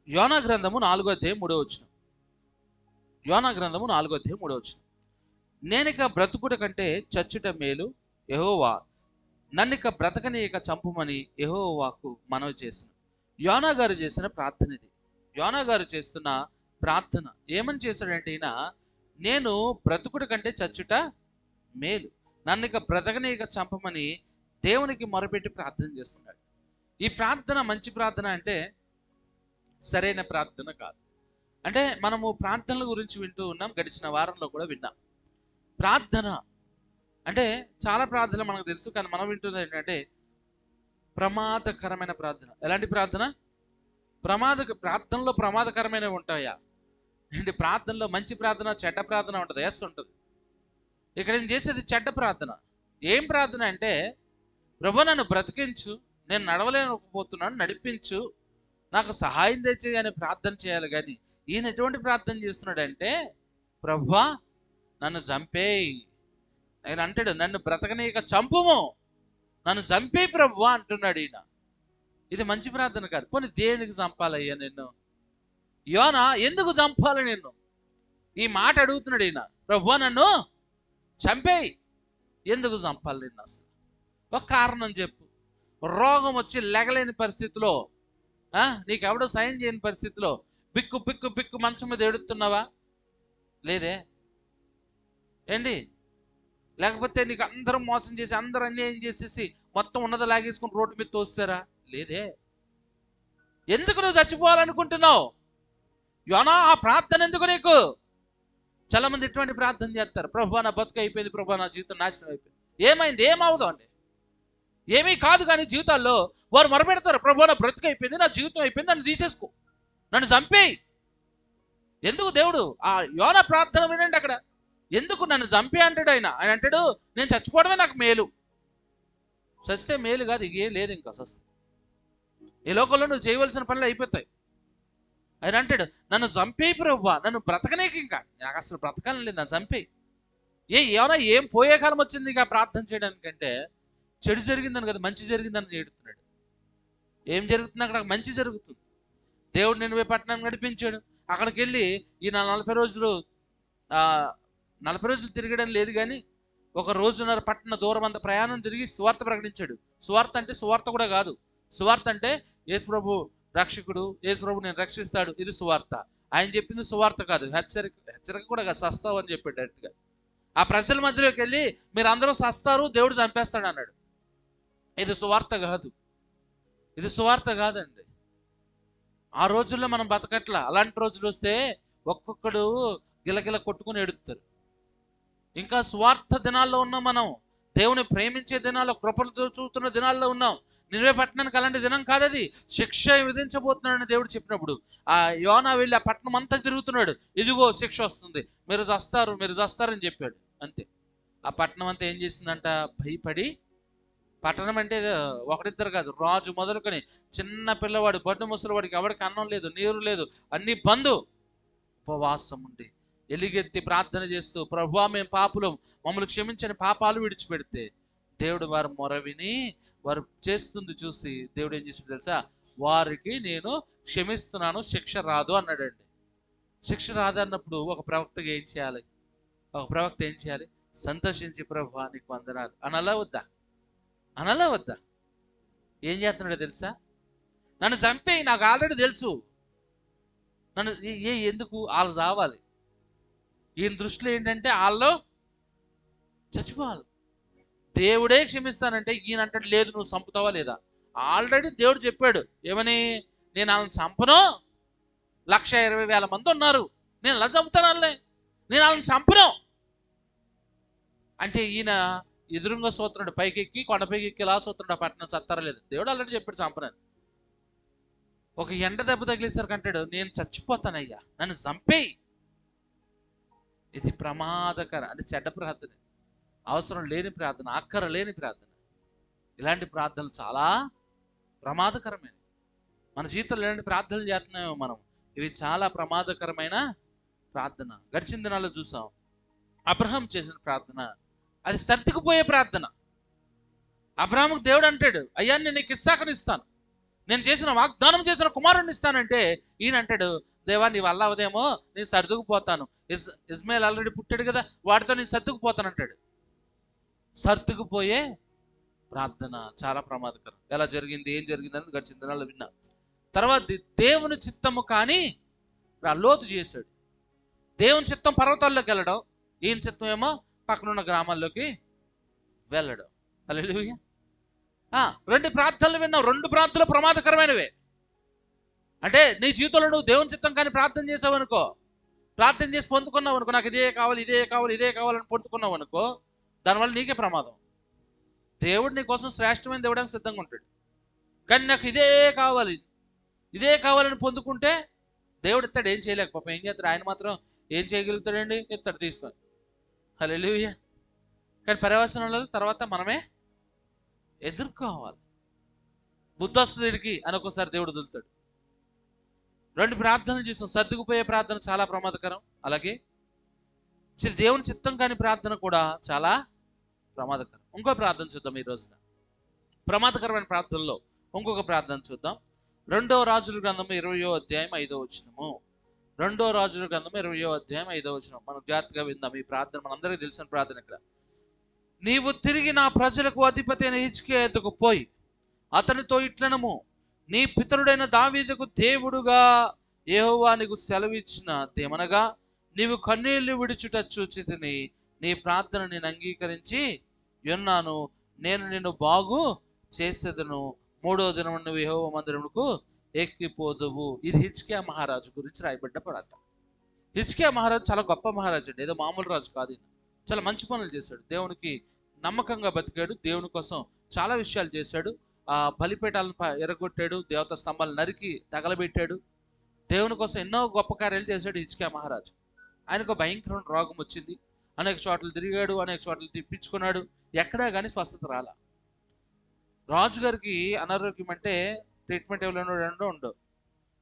యోనా గ్రంథము 4:3. యోనా గ్రంథము 4:3. నేనిక బ్రతుకుట కంటే చచ్చుట మేలు, యెహోవా నన్నిక బ్రతకనీయక చంపుమని యెహోవాకు మనవి చేసిన. యోనా గారు చేసిన ప్రార్థన ఇది. యోనా గారు చేస్తున్న ప్రార్థన ఏమని చేశాడంటే, ఈయన నేను బ్రతుకుట కంటే చచ్చుట మేలు, నన్నిక బ్రతకనీయక చంపమని దేవునికి మొరపెట్టి ప్రార్థన చేస్తున్నాడు. ఈ ప్రార్థన మంచి ప్రార్థన అంటే సరైన ప్రార్థన కాదు. అంటే మనము ప్రార్థనల గురించి వింటూ ఉన్నాం, గడిచిన వారంలో కూడా విన్నాం. ప్రార్థన అంటే చాలా ప్రార్థనలు మనకు తెలుసు, కానీ మనం వింటున్నది ఏంటంటే ప్రమాదకరమైన ప్రార్థన. ఎలాంటి ప్రార్థన? ప్రార్థనలో ప్రమాదకరమైనవి ఉంటాయా? ఏంటి, ప్రార్థనలో మంచి ప్రార్థన, చెడ్డ ప్రార్థన ఉంటుంది. ఎస్ ఉంటుంది. ఇక్కడ నేను చేసేది చెడ్డ ప్రార్థన. ఏం ప్రార్థన అంటే, ప్రభు నన్ను బ్రతికించు, నేను నడవలేకపోతున్నాను, నడిపించు, నాకు సహాయం తెచ్చి అని ప్రార్థన చేయాలి. కానీ ఈయన ఎటువంటి ప్రార్థన చేస్తున్నాడంటే, ప్రభువా నన్ను చంపేయి. ఆయన అంటాడు, నన్ను బ్రతకనీయక చంపుము, నన్ను చంపే ప్రభువా అంటున్నాడు ఈయన. ఇది మంచి ప్రార్థన కాదు. పోనీ దేనికి చంపాలయ్యా నిన్ను? యోనా ఎందుకు చంపాలి నిన్ను? ఈ మాట అడుగుతున్నాడు ఈయన. ప్రభువా నన్ను చంపేయి, ఎందుకు చంపాలి నిన్ను? అసలు ఒక కారణం చెప్పు. రోగం వచ్చి లెగలేని పరిస్థితిలో, నీకెవడో సాయం చేయని పరిస్థితిలో బిక్కు బిక్కు బిక్కు మంచం మీద ఎడుతున్నావా? లేదే. ఏంటి, లేకపోతే నీకు అందరూ మోసం చేసి, అందరూ అన్యాయం చేసేసి మొత్తం ఉన్నది లాగేసుకుని రోడ్డు మీద తోస్తారా? లేదే. ఎందుకు నువ్వు చచ్చిపోవాలనుకుంటున్నావు? యోనా ఆ ప్రార్థన ఎందుకు నీకు? చాలా మంది ఎటువంటి ప్రార్థన చేస్తారు, ప్రభు నా బతుకు అయిపోయింది, ప్రభు నా జీవితం నాశనం అయిపోయింది. ఏమైంది? ఏమవుదు అండి? ఏమీ కాదు. కానీ జీవితాల్లో వారు మొరపెడతారు, ప్రభు నా బ్రతుకు అయిపోయింది, నా జీవితం అయిపోయింది, నన్ను తీసేసుకో, నన్ను చంపేయి. ఎందుకు? దేవుడు ఆ యోనా ప్రార్థన వినండి. అక్కడ ఎందుకు నన్ను చంపే అంటాడు ఆయన. ఆయన అంటాడు, నేను చచ్చిపోవడమే నాకు మేలు. సస్తే మేలు కాదు, ఏం లేదు ఇంకా. సస్తే ఈ లోకంలో నువ్వు చేయవలసిన పనులు అయిపోతాయి. ఆయన అంటాడు, నన్ను చంపేయి ప్రభువా, నన్ను బ్రతకనేకి, ఇంకా నాకు అసలు బ్రతకాలని లేదు, నన్ను చంపేయి. ఏమైనా ఏం పోయే కాలం వచ్చింది ఇక ప్రార్థన చేయడానికంటే? చెడు జరిగిందని కదా, మంచి జరిగిందని ఏడుతున్నాడు. ఏం జరుగుతుంది అక్కడ? మంచి జరుగుతుంది. దేవుడు నిన్ను పట్టణాన్ని నడిపించాడు. అక్కడికి వెళ్ళి ఈ 40 రోజులు 40 రోజులు తిరగడం లేదు, కానీ ఒక రోజున్నర పట్టణ దూరం అంత ప్రయాణం తిరిగి సువార్త ప్రకటించాడు. సువార్త అంటే సువార్త కూడా కాదు. సువార్త అంటే యేసు ప్రభు రక్షకుడు, యేసు ప్రభు నేను రక్షిస్తాడు, ఇది సువార్త. ఆయన చెప్పింది సువార్త కాదు, హెచ్చరిక కూడా కాదు, సస్తావు అని చెప్పాడు డైరెక్ట్గా. ఆ ప్రజల మధ్యలోకి వెళ్ళి మీరు అందరూ సస్తారు, దేవుడు చంపేస్తాడు అన్నాడు. ఇది సువార్త కాదు, ఇది సువార్త కాదండి. ఆ రోజుల్లో మనం బతకట్లా. అలాంటి రోజులు వస్తే ఒక్కొక్కడు గిలగిల కొట్టుకుని ఎడుతారు. ఇంకా స్వార్థ దినాల్లో ఉన్నాం మనం. దేవుని ప్రేమించే దినాల్లో, కృపలతో చూస్తున్న దినాల్లో ఉన్నాం. నినివే పట్టణానికి అలాంటి దినం కాదది. శిక్ష విధించబోతున్నాడని దేవుడు చెప్పినప్పుడు ఆ యోనా వెళ్ళి ఆ పట్టణం అంతా తిరుగుతున్నాడు. ఇదిగో శిక్ష వస్తుంది, మీరు చస్తారు, మీరు చస్తారని చెప్పాడు. అంతే. ఆ పట్టణం అంతా ఏం చేసిందంట? భయపడి, పట్టణం అంటే ఒకరిద్దరు కాదు, రాజు మొదలుకొని చిన్న పిల్లవాడు, బడ్డు ముసలివాడికి ఎవరికి అన్నం లేదు, నీరు లేదు, అన్ని బంధు, ఉపవాసం ఉండి ఎలిగెత్తి ప్రార్థన చేస్తూ, ప్రభువా మేము పాపులం, మమ్మల్ని క్షమించని పాపాలు విడిచిపెడితే దేవుడు వారి మొర విని వారు చేస్తుంది చూసి దేవుడు ఏం చేసి తెలుసా? వారికి నేను క్షమిస్తున్నాను, శిక్ష రాదు అన్నాడండి. శిక్ష రాదు అన్నప్పుడు ఒక ప్రవక్తగా ఏం చేయాలి? ఒక ప్రవక్త ఏం చేయాలి? సంతోషించి ప్రభువా నీకు వందనాలు అనలా వద్దా? అనలా వద్దా? ఏం చేస్తున్నాడో తెలుసా? నన్ను చంపేయి, నాకు ఆల్రెడీ తెలుసు, నన్ను ఎందుకు వాళ్ళు చావాలి. ఈయన దృష్టిలో ఏంటంటే వాళ్ళు చచ్చిపోవాలి. దేవుడే క్షమిస్తానంటే ఈయన అంటే లేదు, నువ్వు చంపుతావా లేదా? ఆల్రెడీ దేవుడు చెప్పాడు ఏమని? నేను వాళ్ళని చంపను, 1,20,000 మంది ఉన్నారు, నేను ఎలా చంపుతాను? నేను వాళ్ళని చంపను అంటే ఈయన ఎదురుగా సూత్రుడు, పైకెక్కి కొండపైకి ఎక్కి ఇలా సూత్రుడు, ఆ పట్టణం చత్తారా లేదు. దేవుడు ఆల్రెడీ చెప్పాడు చంపనని. ఒక ఎండ దెబ్బ తగిలేసరికి అంటాడు, నేను చచ్చిపోతానయ్యా, నన్ను చంపేయి. ఇది ప్రమాదకర, అంటే చెడ్డ ప్రార్థన, అవసరం లేని ప్రార్థన, అక్కర లేని ప్రార్థన. ఇలాంటి ప్రార్థనలు చాలా ప్రమాదకరమైనవి. మన జీవితంలో ఇలాంటి ప్రార్థనలు చేస్తున్నామో మనం, ఇవి చాలా ప్రమాదకరమైన ప్రార్థన. గడిచిన దినాల్లో చూసాం, అబ్రహాం చేసిన ప్రార్థన అది సర్దుకుపోయే ప్రార్థన. అబ్రహాముకు దేవుడు అంటాడు, అయ్యా నేను నీకు ఇస్సాకుని ఇస్తాను, నేను చేసిన వాగ్దానం చేసిన కుమారుడిని ఇస్తానంటే ఈయన అంటాడు, దేవా నీ వల్ల అవదేమో, నేను సర్దుకుపోతాను. ఇస్మాయిల్ ఆల్రెడీ పుట్టాడు కదా, వాడితో నేను సర్దుకుపోతాను అంటాడు. సర్దుకుపోయే ప్రార్థన చాలా ప్రమాదకరం. ఎలా జరిగింది, ఏం జరిగింది అనేది గడిచిన దినాల్లో విన్నా. తర్వాత దేవుని చిత్తము కానీ లోతు చేశాడు. దేవుని చిత్తం పర్వతాల్లోకి వెళ్ళడం, ఈయన చిత్తం ఏమో పక్కనున్న గ్రామాల్లోకి వెళ్ళడం. హల్లెలూయా. రెండు ప్రార్థనలు విన్నావు, రెండు ప్రార్థనలు ప్రమాదకరమైనవే. అంటే నీ జీవితంలో నువ్వు దేవుని చిత్తం కానీ ప్రార్థన చేసావు అనుకో, ప్రార్థన చేసి పొందుకున్నావు అనుకో, నాకు ఇదే కావాలి ఇదే కావాలి ఇదే కావాలని పొందుకున్నావు అనుకో, దానివల్ల నీకే ప్రమాదం. దేవుడు నీ కోసం శ్రేష్టమైన దేవుడానికి సిద్ధంగా ఉంటాడు. కానీ నాకు ఇదే కావాలని పొందుకుంటే దేవుడు ఇస్తాడు, ఏం చేయలేక పాపం ఏం చేస్తాడు, ఆయన మాత్రం ఏం చేయగలుగుతాడండి, ఇస్తాడు తీసుకొని. హల్లెలూయా. కానీ పర్యవసనాలు తర్వాత మనమే ఎదుర్కోవాలి. బుద్ధస్తుడికి అని ఒక్కోసారి దేవుడు వదులుతాడు. రెండు ప్రార్థనలు చేసాం. సర్దుకుపోయే ప్రార్థన చాలా ప్రమాదకరం, అలాగే దేవుని చిత్తం కాని ప్రార్థన కూడా చాలా ప్రమాదకరం. ఇంకో ప్రార్థన చూద్దాం ఈ రోజున. ప్రమాదకరమైన ప్రార్థనలో ఇంకొక ప్రార్థన చూద్దాం. 2వ రాజుల గ్రంథము 20వ అధ్యాయం 5వ వచనము. 2వ రాజుల గ్రంథము 20వ అధ్యాయం 5వ వచనం. మనం జాగ్రత్తగా విందాం ఈ ప్రార్థన, మనందరికీ తెలిసిన ప్రార్థన. ఇక్కడ నీవు తిరిగి నా ప్రజలకు అధిపతి అయిన హిజ్కియా యొద్దకు పోయి అతనితో ఇట్లనము, నీ పితరుడైన దావీదుకు దేవుడుగా యెహోవా నీకు సెలవిచ్చినదేమనగా, నీవు కన్నీళ్లు విడుచుట చూచితిని, నీ ప్రార్థన నేను అంగీకరించి ఉన్నాను, నేను నిన్ను బాగు చేసేదను, 3వ దినం నువ్వు యెహోవా మందిరమునకు ఎక్కిపోదువు. ఇది హిజ్కియా మహారాజు గురించి రాయబడ్డ ప్రార్థన. హిజ్కియా మహారాజు చాలా గొప్ప మహారాజు అండి, ఏదో మామూలు రాజు కాదు. చాలా మంచి పనులు చేశాడు, దేవునికి నమ్మకంగా బతికాడు, దేవుని కోసం చాలా విషయాలు చేశాడు. బలిపీఠాలను ఎరగొట్టాడు, దేవతా స్తంభాలు నరికి తగలబెట్టాడు, దేవుని కోసం ఎన్నో గొప్ప కార్యాలు చేశాడు హిజ్కియా మహారాజు. ఆయనకు భయంకరమైన రోగం వచ్చింది, అనేక చోట్ల తిరిగాడు, అనేక చోట్ల తిప్పించుకున్నాడు, ఎక్కడా కానీ స్వస్థత రాల. రాజుగారికి అనారోగ్యం అంటే ట్రీట్మెంట్ ఎవరైనా ఉండవు,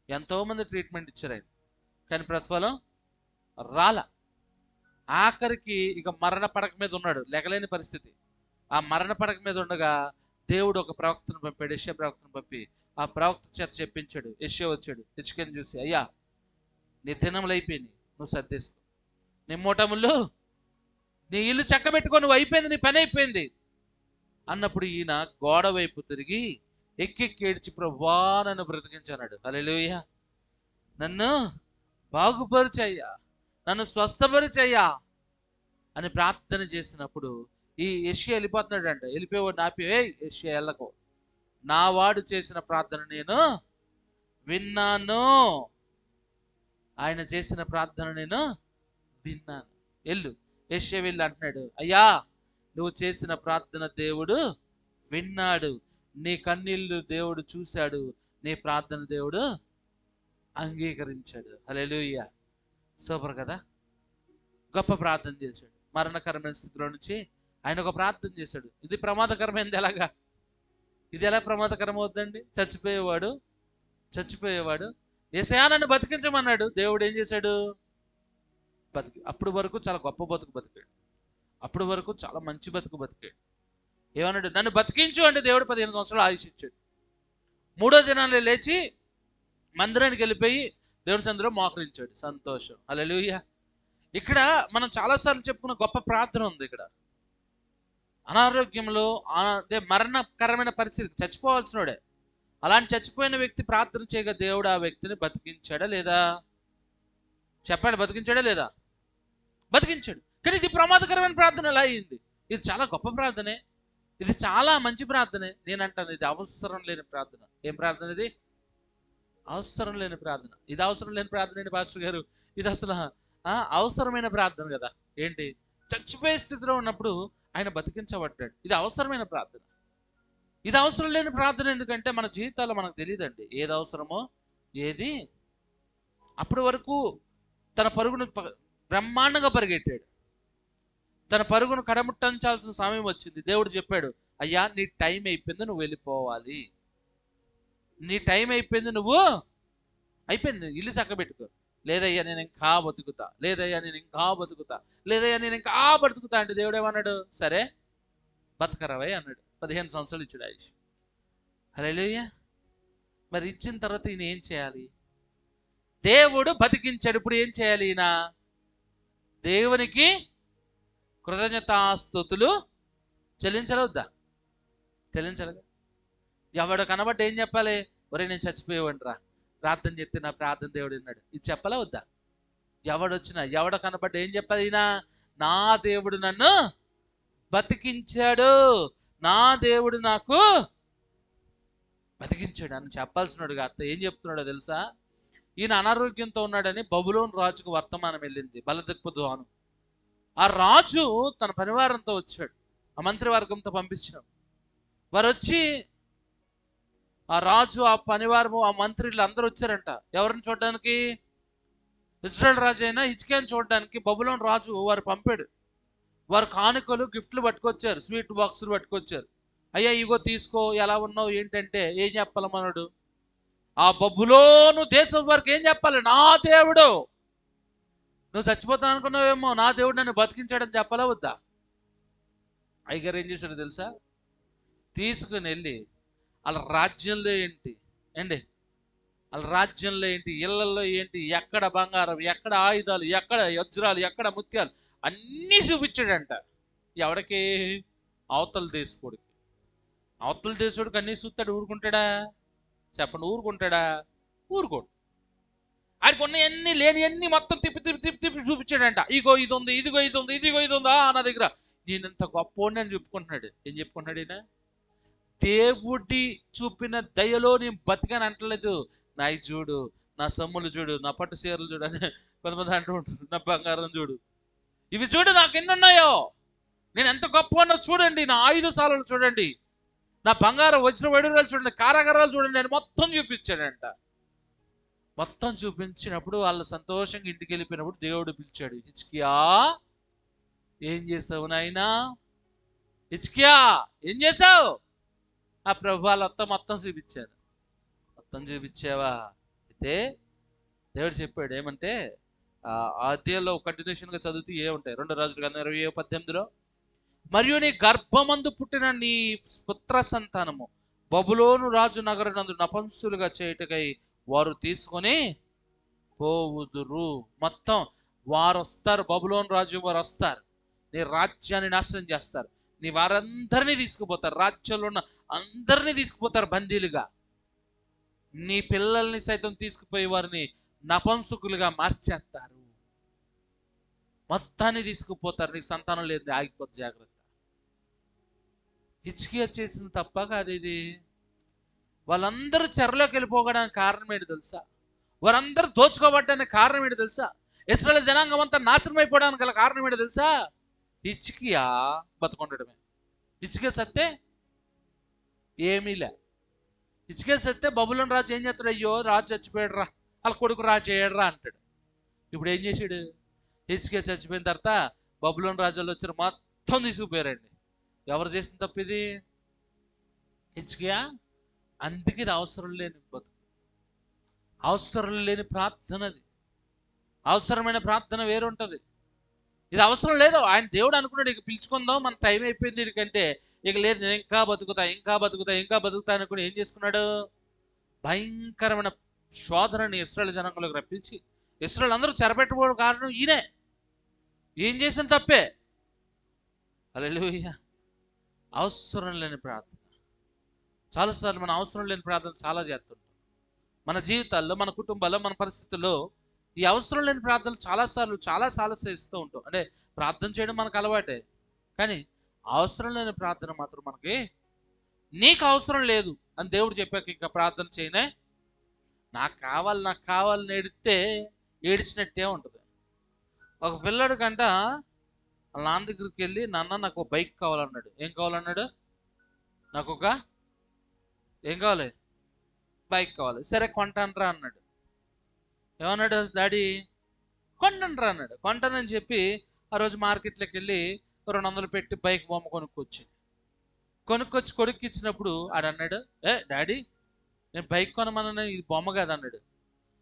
ఎంతోమంది ట్రీట్మెంట్ ఇచ్చారు ఆయన, కానీ ప్రతిఫలం రాల. ఆఖరికి ఇక మరణ పడక మీద ఉన్నాడు, లెగలేని పరిస్థితి. ఆ మరణ పడక మీద ఉండగా దేవుడు ఒక ప్రవక్తను పంపాడు, యెషయా ప్రవక్తను పంపి ఆ ప్రవక్త చేత చెప్పించాడు. యెషయా వచ్చాడు, హిజ్కియాని చూసి, అయ్యా నీ దినములు అయిపోయింది, నువ్వు సర్దేసుకో, నీ మూటములు, నీ ఇల్లు చక్కబెట్టుకో, నువ్వు అయిపోయింది, నీ పని అయిపోయింది అన్నప్పుడు ఈయన గోడ వైపు తిరిగి ఎక్కి ఏడ్చి, ప్రభువా నన్ను బ్రతికించన్నాడు. హల్లెలూయా. నన్ను బాగుపరిచయ్యా, నన్ను స్వస్థపరిచయ్యా అని ప్రార్థన చేసినప్పుడు ఈ యెషయా వెళ్ళిపోతున్నాడు అంట. వెళ్ళిపోయేవాడు నాపి, యెషయా వెళ్ళకు, నా వాడు చేసిన ప్రార్థన నేను విన్నాను, ఆయన చేసిన ప్రార్థన నేను విన్నాను, వెళ్ళు. యెషయా వెళ్ళి అంటున్నాడు, అయ్యా నువ్వు చేసిన ప్రార్థన దేవుడు విన్నాడు, నీ కన్నీళ్ళు దేవుడు చూశాడు, నీ ప్రార్థన దేవుడు అంగీకరించాడు. హల్లెలూయా. సూపర్ కదా. గొప్ప ప్రార్థన చేశాడు. మరణకరమైన స్థితిలో నుంచి ఆయన ఒక ప్రార్థన చేశాడు. ఇది ప్రమాదకరమైనది. ఎలాగా ఇది ఎలా ప్రమాదకరం అవుతుందండి? చచ్చిపోయేవాడు యేసయ్యా నన్ను బతికించమన్నాడు. దేవుడు ఏం చేశాడు? అప్పుడు వరకు చాలా గొప్ప బతుకు బతికాడు, అప్పుడు వరకు చాలా మంచి బతుకు బతికాడు. ఏమన్నాడు? నన్ను బతికించు అంటే దేవుడు 15 సంవత్సరాలు ఆయుష్ ఇచ్చాడు. 3వ దినాన్ని లేచి మందిరానికి వెళ్ళిపోయి దేవుని సన్నిధిలో మోకరించాడు. సంతోషం. హల్లెలూయా. ఇక్కడ మనం చాలాసార్లు చెప్పుకున్న గొప్ప ప్రార్థన ఉంది. ఇక్కడ అనారోగ్యంలో అదే మరణకరమైన పరిస్థితి, చచ్చిపోవాల్సినోడే, అలాంటి చచ్చిపోయిన వ్యక్తి ప్రార్థన చేయగా దేవుడు ఆ వ్యక్తిని బతికించాడా లేదా? చెప్పాడు, బతికించాడా లేదా? బతికించాడు. కానీ ఇది ప్రమాదకరమైన ప్రార్థన ఎలా అయింది? ఇది చాలా గొప్ప ప్రార్థనే, ఇది చాలా మంచి ప్రార్థనే. నేనంటాను ఇది అవసరం లేని ప్రార్థన. ఏం ప్రార్థన ఇది? అవసరం లేని ప్రార్థన. ఇది అవసరం లేని ప్రార్థన ఏంటి పాస్టర్ గారు? ఇది అసలు అవసరమైన ప్రార్థన కదా. ఏంటి? చచ్చిపోయే స్థితిలో ఉన్నప్పుడు ఆయన బతికించబడ్డాడు. ఇది అవసరమైన ప్రార్థన. ఇది అవసరం లేని ప్రార్థన ఎందుకంటే మన జీవితాల్లో మనకు తెలియదండి ఏది అవసరమో ఏది. అప్పటి వరకు తన పరుగును బ్రహ్మాండంగా పరిగెట్టాడు, తన పరుగును కడముట్టించాల్సిన సమయం వచ్చింది. దేవుడు చెప్పాడు, అయ్యా నీ టైం అయిపోయింది, నువ్వు వెళ్ళిపోవాలి, నీ టైం అయిపోయింది, నువ్వు అయిపోయింది, ఇల్లు చక్కబెట్టుకో. లేదయ్యా నేను ఇంకా బతుకుతా, లేదయ్యా నేను ఇంకా బతుకుతా, లేదయ్యా నేను ఇంకా బతుకుతా అంటే దేవుడు ఏమన్నాడు? సరే బతకరవై అన్నాడు. 15 సంవత్సరాలు ఇచ్చాడు ఆయుష్. హల్లెలూయా. మరి ఇచ్చిన తర్వాత ఈయన ఏం చేయాలి? దేవుడు బతికించాడు, ఇప్పుడు ఏం చేయాలి? ఈయన దేవునికి కృతజ్ఞతాస్తుతులు చెల్లించాలి వద్దా? చెల్లించాలి. ఎవడు కనబడ్డ ఏం చెప్పాలి? ఒరే నేను చచ్చిపోయేవాడిని రా, ప్రార్థన చెప్తే నా ప్రార్థన దేవుడు విన్నాడు, ఇది చెప్పాలా వద్దా? ఎవడొచ్చినా ఎవడ కనబడ్డ ఏం చెప్పాలి? ఈయన నా దేవుడు నన్ను బతికించాడు, నా దేవుడు నాకు బతికించాడు అని చెప్పాల్సినాడు. అత్త ఏం చెప్తున్నాడో తెలుసా? ఈయన అనారోగ్యంతో ఉన్నాడని బబులోను రాజుకు వర్తమానం వెళ్ళింది, బలదిక్పుద్వాను. ఆ రాజు తన పరివారంతో వచ్చాడు, ఆ మంత్రివర్గంతో పంపించాడు. వారు వచ్చి ఆ రాజు, ఆ పనివారము, ఆ మంత్రులు అందరూ వచ్చారంట. ఎవరిని చూడడానికి? ఇజ్రాయెల్ రాజు అయినా హిజ్కియాని చూడడానికి బబులోను రాజు వారు పంపాడు. వారు కానుకలు, గిఫ్ట్లు పట్టుకొచ్చారు, స్వీట్ బాక్సులు పట్టుకొచ్చారు. అయ్యా ఇగో తీసుకో, ఎలా ఉన్నావు ఏంటంటే ఏం చెప్పాలి మనడు? ఆ బబులోను దేశం వరకు ఏం చెప్పాలి? నా దేవుడు, నువ్వు చచ్చిపోతాను అనుకున్నావేమో, నా దేవుడు నన్ను బతికించాడని చెప్పాలా వద్దా? అయ్యగారు ఏం చేశాడు తెలుసా? తీసుకుని వెళ్ళి వాళ్ళ రాజ్యంలో ఏంటి వాళ్ళ రాజ్యంలో ఏంటి, ఇళ్లలో ఏంటి, ఎక్కడ బంగారం, ఎక్కడ ఆయుధాలు, ఎక్కడ వజ్రాలు, ఎక్కడ ముత్యాలు అన్నీ చూపించాడంట. ఎవడికి? అవతల దేశపోడికి. అవతల దేశోడికి అన్నీ చూస్తాడు, ఊరుకుంటాడా? చెప్పండి, ఊరుకుంటాడా? ఊరుకోడు. ఆడికి ఉన్నవన్నీ లేనివన్నీ మొత్తం తిప్పి తిప్పి తిప్పి తిప్పి చూపించాడంట. ఇగో ఇది ఉంది, ఇదిగో ఇది ఉంది, ఇదిగో ఇది ఉందా నా దగ్గర, నేనంత గొప్పోడిని అని చెప్పుకుంటున్నాడు. ఏం చెప్పుకుంటున్నాడు ఈయన? దేవుడి చూపిన దయలో నేను బతికాను అంటలేదు. నా చూడు, నా సొమ్ములు చూడు, నా పట్టు చీరలు చూడు అని కొంతమంది అంటూ ఉంటారు, నా బంగారం చూడు, ఇవి చూడు నాకు ఎన్ని ఉన్నాయో, నేను ఎంత గొప్ప ఉన్నా చూడండి, నా ఆయుధశాలలు చూడండి, నా బంగారం వజ్ర వైడూర్యాలు చూడండి, కారాగారాలు చూడండి అని మొత్తం చూపించాడంట. మొత్తం చూపించినప్పుడు వాళ్ళు సంతోషంగా ఇంటికి వెళ్ళిపోయినప్పుడు దేవుడు పిలిచాడు, హిజ్కియా ఏం చేసావు నాయనా? హిజ్కియా ఏం చేసావు? ఆ ప్రభు వాళ్ళంతా మొత్తం చూపించారు. మొత్తం చూపించావా? అయితే దేవుడు చెప్పాడు ఏమంటే, ఆ అధ్యాయంలో కంటిన్యూషన్గా చదివితే ఏముంటాయి? 2 రాజుల గ్రంథం 20:18 మరియు నీ గర్భమందు పుట్టిన నీ పుత్ర సంతానము బబులోను రాజు నగరనందు నపంసులుగా చేయుటకై వారు తీసుకొని పోవుదురు. మొత్తం వారు వస్తారు, బబులోను రాజు వారు వస్తారు, నీ రాజ్యాన్ని నాశనం చేస్తారు, నీ వారందరినీ తీసుకుపోతారు, రాజ్యంలో ఉన్న అందరినీ తీసుకుపోతారు బందీలుగా, నీ పిల్లల్ని సైతం తీసుకుపోయి వారిని నపంసుకులుగా మార్చేస్తారు, మొత్తాన్ని తీసుకుపోతారు, నీకు సంతానం లేదు, ఆగిపోతే జాగ్రత్త. హిజ్కియా చేసిన తప్ప కాదు ఇది. వాళ్ళందరూ చెరలోకి వెళ్ళిపోవడానికి కారణం ఏంటి తెలుసా? వారందరూ దోచుకోబడ్డానికి కారణం ఏంటి తెలుసా? ఇశ్రాయేలు జనాంగం అంతా నాశనం అయిపోవడానికి గల కారణం ఏంటి తెలుసా? హిజ్కియా బతుకుండడమే. హిజ్కియా సత్తే ఏమీలే. హిజ్కియా సత్తే బబులోను రాజు ఏం చేస్తాడు? అయ్యో రాజు చచ్చిపోయాడు రా, వాళ్ళ కొడుకు రాజు చేయడు రా అంటాడు. ఇప్పుడు ఏం చేశాడు? హిజ్కియా చచ్చిపోయిన తర్వాత బబులోను రాజులు వచ్చారు, మొత్తం తీసుకుపోయారండి. ఎవరు చేసిన తప్పు ఇది? హిజ్కియా. అందుకే ఇది అవసరం లేని బతుకు, అవసరం లేని ప్రార్థన. అది అవసరమైన ప్రార్థన వేరుంటుంది. ఇది అవసరం లేదు. ఆయన దేవుడు అనుకున్నాడు ఇక పిలుచుకుందాం, మన టైం అయిపోయింది ఇక్కడికంటే, ఇక లేదు నేను ఇంకా బతుకుతా ఇంకా బతుకుతా ఇంకా బతుకుతా అనుకుని ఏం చేసుకున్నాడు? భయంకరమైన శోధనని ఇశ్రాయేలు జనాంగంలోకి రప్పించి ఇశ్రాయేలు అందరూ చెరపెట్టుకోవడం కారణం ఈయనే. ఏం చేసిన తప్పే. హల్లెలూయా. అవసరం లేని ప్రార్థన. చాలాసార్లు మన అవసరం లేని ప్రార్థన చాలా చేస్తుంటాం మన జీవితాల్లో, మన కుటుంబాల్లో, మన పరిస్థితుల్లో. ఈ అవసరం లేని ప్రార్థనలు చాలా చేస్తూ ఉంటాం. అంటే ప్రార్థన చేయడం మనకు అలవాటే, కానీ అవసరం లేని ప్రార్థన మాత్రం మనకి, నీకు అవసరం లేదు అని దేవుడు చెప్పాక ఇంకా ప్రార్థన చేయనే, నాకు కావాలని ఏడిస్తే ఏడిచినట్టే ఉంటుంది. ఒక పిల్లడు కంట వాళ్ళ నాన్న దగ్గరికి వెళ్ళి, నాన్న నాకు ఒక బైక్ కావాలన్నాడు. ఏం కావాలన్నాడు? నాకు ఒక ఏం కావాలి? బైక్ కావాలి. సరే కొంటానరా అన్నాడు. ఏమన్నాడు డాడీ? కొంటానరా అన్నాడు. కొంటానని చెప్పి ఆ రోజు మార్కెట్లోకి వెళ్ళి 200 పెట్టి బైక్ బొమ్మ కొనుక్కొచ్చి కొడుకు ఇచ్చినప్పుడు ఆడు అన్నాడు, డాడీ నేను బైక్ కొనమన్నా, ఇది బొమ్మ కాదు అన్నాడు.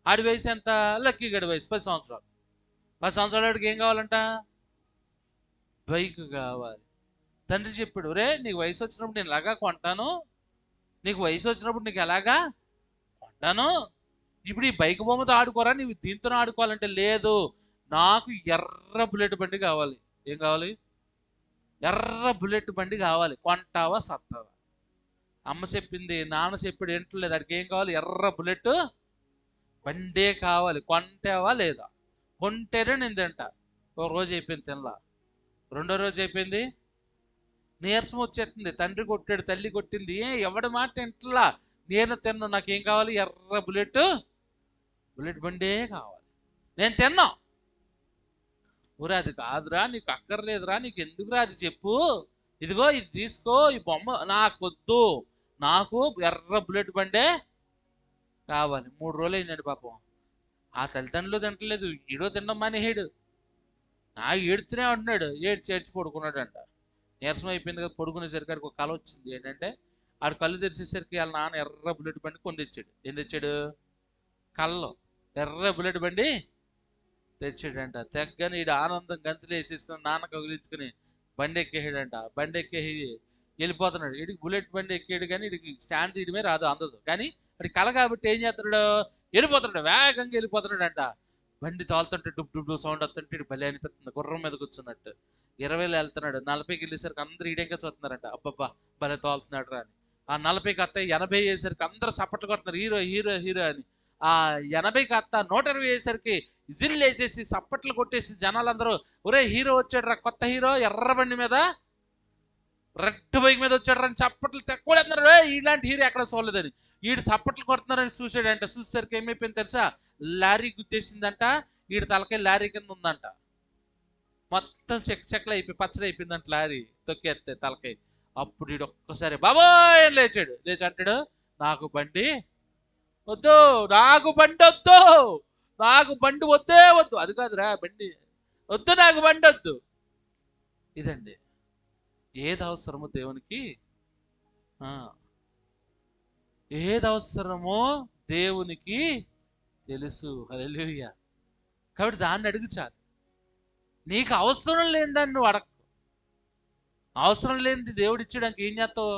ఆడి వయసు ఎంత? లక్కీ గడి వయసు 10 సంవత్సరాలు. 10 సంవత్సరాల వాడికి ఏం కావాలంట? బైక్ కావాలి. తండ్రి చెప్పాడు, రే నీకు వయసు వచ్చినప్పుడు నేను ఎలాగా కొంటాను, నీకు వయసు వచ్చినప్పుడు నీకు ఎలాగా కొంటాను. అంటాను, ఇప్పుడు ఈ బైక్ బొమ్మతో ఆడుకోరా, నీవు దీంతో ఆడుకోవాలంటే లేదు, నాకు ఎర్ర బుల్లెట్ బండి కావాలి. ఏం కావాలి? ఎర్ర బుల్లెట్ బండి కావాలి. కొంటావా సత్తావా? అమ్మ చెప్పింది, నాన్న చెప్పాడు, ఏంటలేదు, అడికి ఏం కావాలి? ఎర్ర బుల్లెట్ బండే కావాలి. కొంటావా లేదా? కొంటేనే నేను తింటా. ఒక రోజు అయిపోయింది తినలా. రెండో రోజు అయిపోయింది, నీరసం వచ్చేస్తుంది. తండ్రి కొట్టాడు, తల్లి కొట్టింది, ఎవడి మాట ఇంట్లా, నేను తిన్నా. నాకేం కావాలి? ఎర్ర బుల్లెట్ బండే కావాలి. నేను తిన్నా. ఊరే అది కాదురా, నీకు అక్కర్లేదురా, నీకు ఎందుకురా అది చెప్పు, ఇదిగో ఇది తీసుకో, ఈ బొమ్మ నాకొద్దు, నాకు ఎర్ర బుల్లెట్ బండే కావాలి. 3 రోజులు అయిందండి పాపం. ఆ తల్లిదండ్రులు తింటలేదు, ఈడో తినడం మానేహాడు. నాకు ఏడుతూనే ఉంటున్నాడు. చేర్చి పడుకున్నాడు అంట. నీరసం అయిపోయింది కదా, పడుకునేసరికి ఆడికి ఒక కళ వచ్చింది. ఏంటంటే ఆడు కళ్ళు తెరిచేసరికి వాళ్ళ నాన్న ఎర్ర బుల్లెట్ బండి కొని తెచ్చాడు. ఏం తెచ్చాడు? కళ్ళు ఎర్ర బుల్లెట్ బండి తెచ్చాడంట. తెగ్గని ఈడు ఆనందం గంతులు వేసేసుకుని నాన్న కగిలించుకుని బండి ఎక్కేసాడంట. బండి ఎక్కేసి వెళ్ళిపోతున్నాడు. వీడికి బుల్లెట్ బండి ఎక్కాడు కానీ వీడికి స్టాండ్ తీయడమే రాదు, అందదు. కానీ అది కళ కాబట్టి ఏం చేస్తున్నాడు? వెళ్ళిపోతున్నాడు, వేగంగా వెళ్ళిపోతున్నాడు అంట. బండి తోలుతుంటే డుబ్ డుబ్ సౌండ్ వస్తుంటే ఇటు భలే అనిపిస్తుంది, గుర్రం మీద కూర్చున్నట్టు. 20లో వెళ్తున్నాడు, 40కి వెళ్ళేసరికి అందరూ ఈడేంగా చూస్తున్నారంట, అబ్బబ్బా భలే తోలుతున్నాడు రా అని. ఆ 40కి అత్త 80 వేసరికి అందరూ చప్పట్లు కొడుతున్నారు, హీరో హీరో హీరో అని. ఆ 80కి అత్త 120 వేసరికి జిల్ వేసేసి చప్పట్లు కొట్టేసి జనాలందరూ, ఒరే హీరో వచ్చాడు రా, కొత్త హీరో ఎర్ర బండి మీద రెడ్ బైక్ మీద వచ్చాడు రా అని చప్పట్లు తక్కువ అన్నారు. ఇలాంటి హీరో ఎక్కడ చూడలేదని ఈడు చప్పట్లు కొడుతున్నారని చూసాడంట. చూసేసరికి ఏమైపోయింది తెలుసా? లారీ గుద్దేసిందంట. ఈడు తలకాయ లారీ కింద ఉందంట. మొత్తం చెక్కలు అయిపోయి పచ్చడి అయిపోయిందంట లారీ తొక్కేస్తే తలకాయ. అప్పుడు ఈడు ఒక్కసారి బాబోయ్ లేచాడు. లేచి అంటాడు, నాకు బండి వద్దు, నాకు బండి వద్దు, నాకు బండి వద్దే వద్దు. అది కాదురా బండి వద్దు, నాకు బండి వద్దు. ఇదండి ఏది అవసరమో దేవునికి, ఏది అవసరమో దేవునికి తెలుసు. హల్లెలూయా. కాబట్టి దాన్ని అడుగు చాలు. నీకు అవసరం లేని దాన్ని నువ్వు అడగ. అవసరం లేనిది దేవుడు ఇచ్చడానికి ఏం చేస్తావు?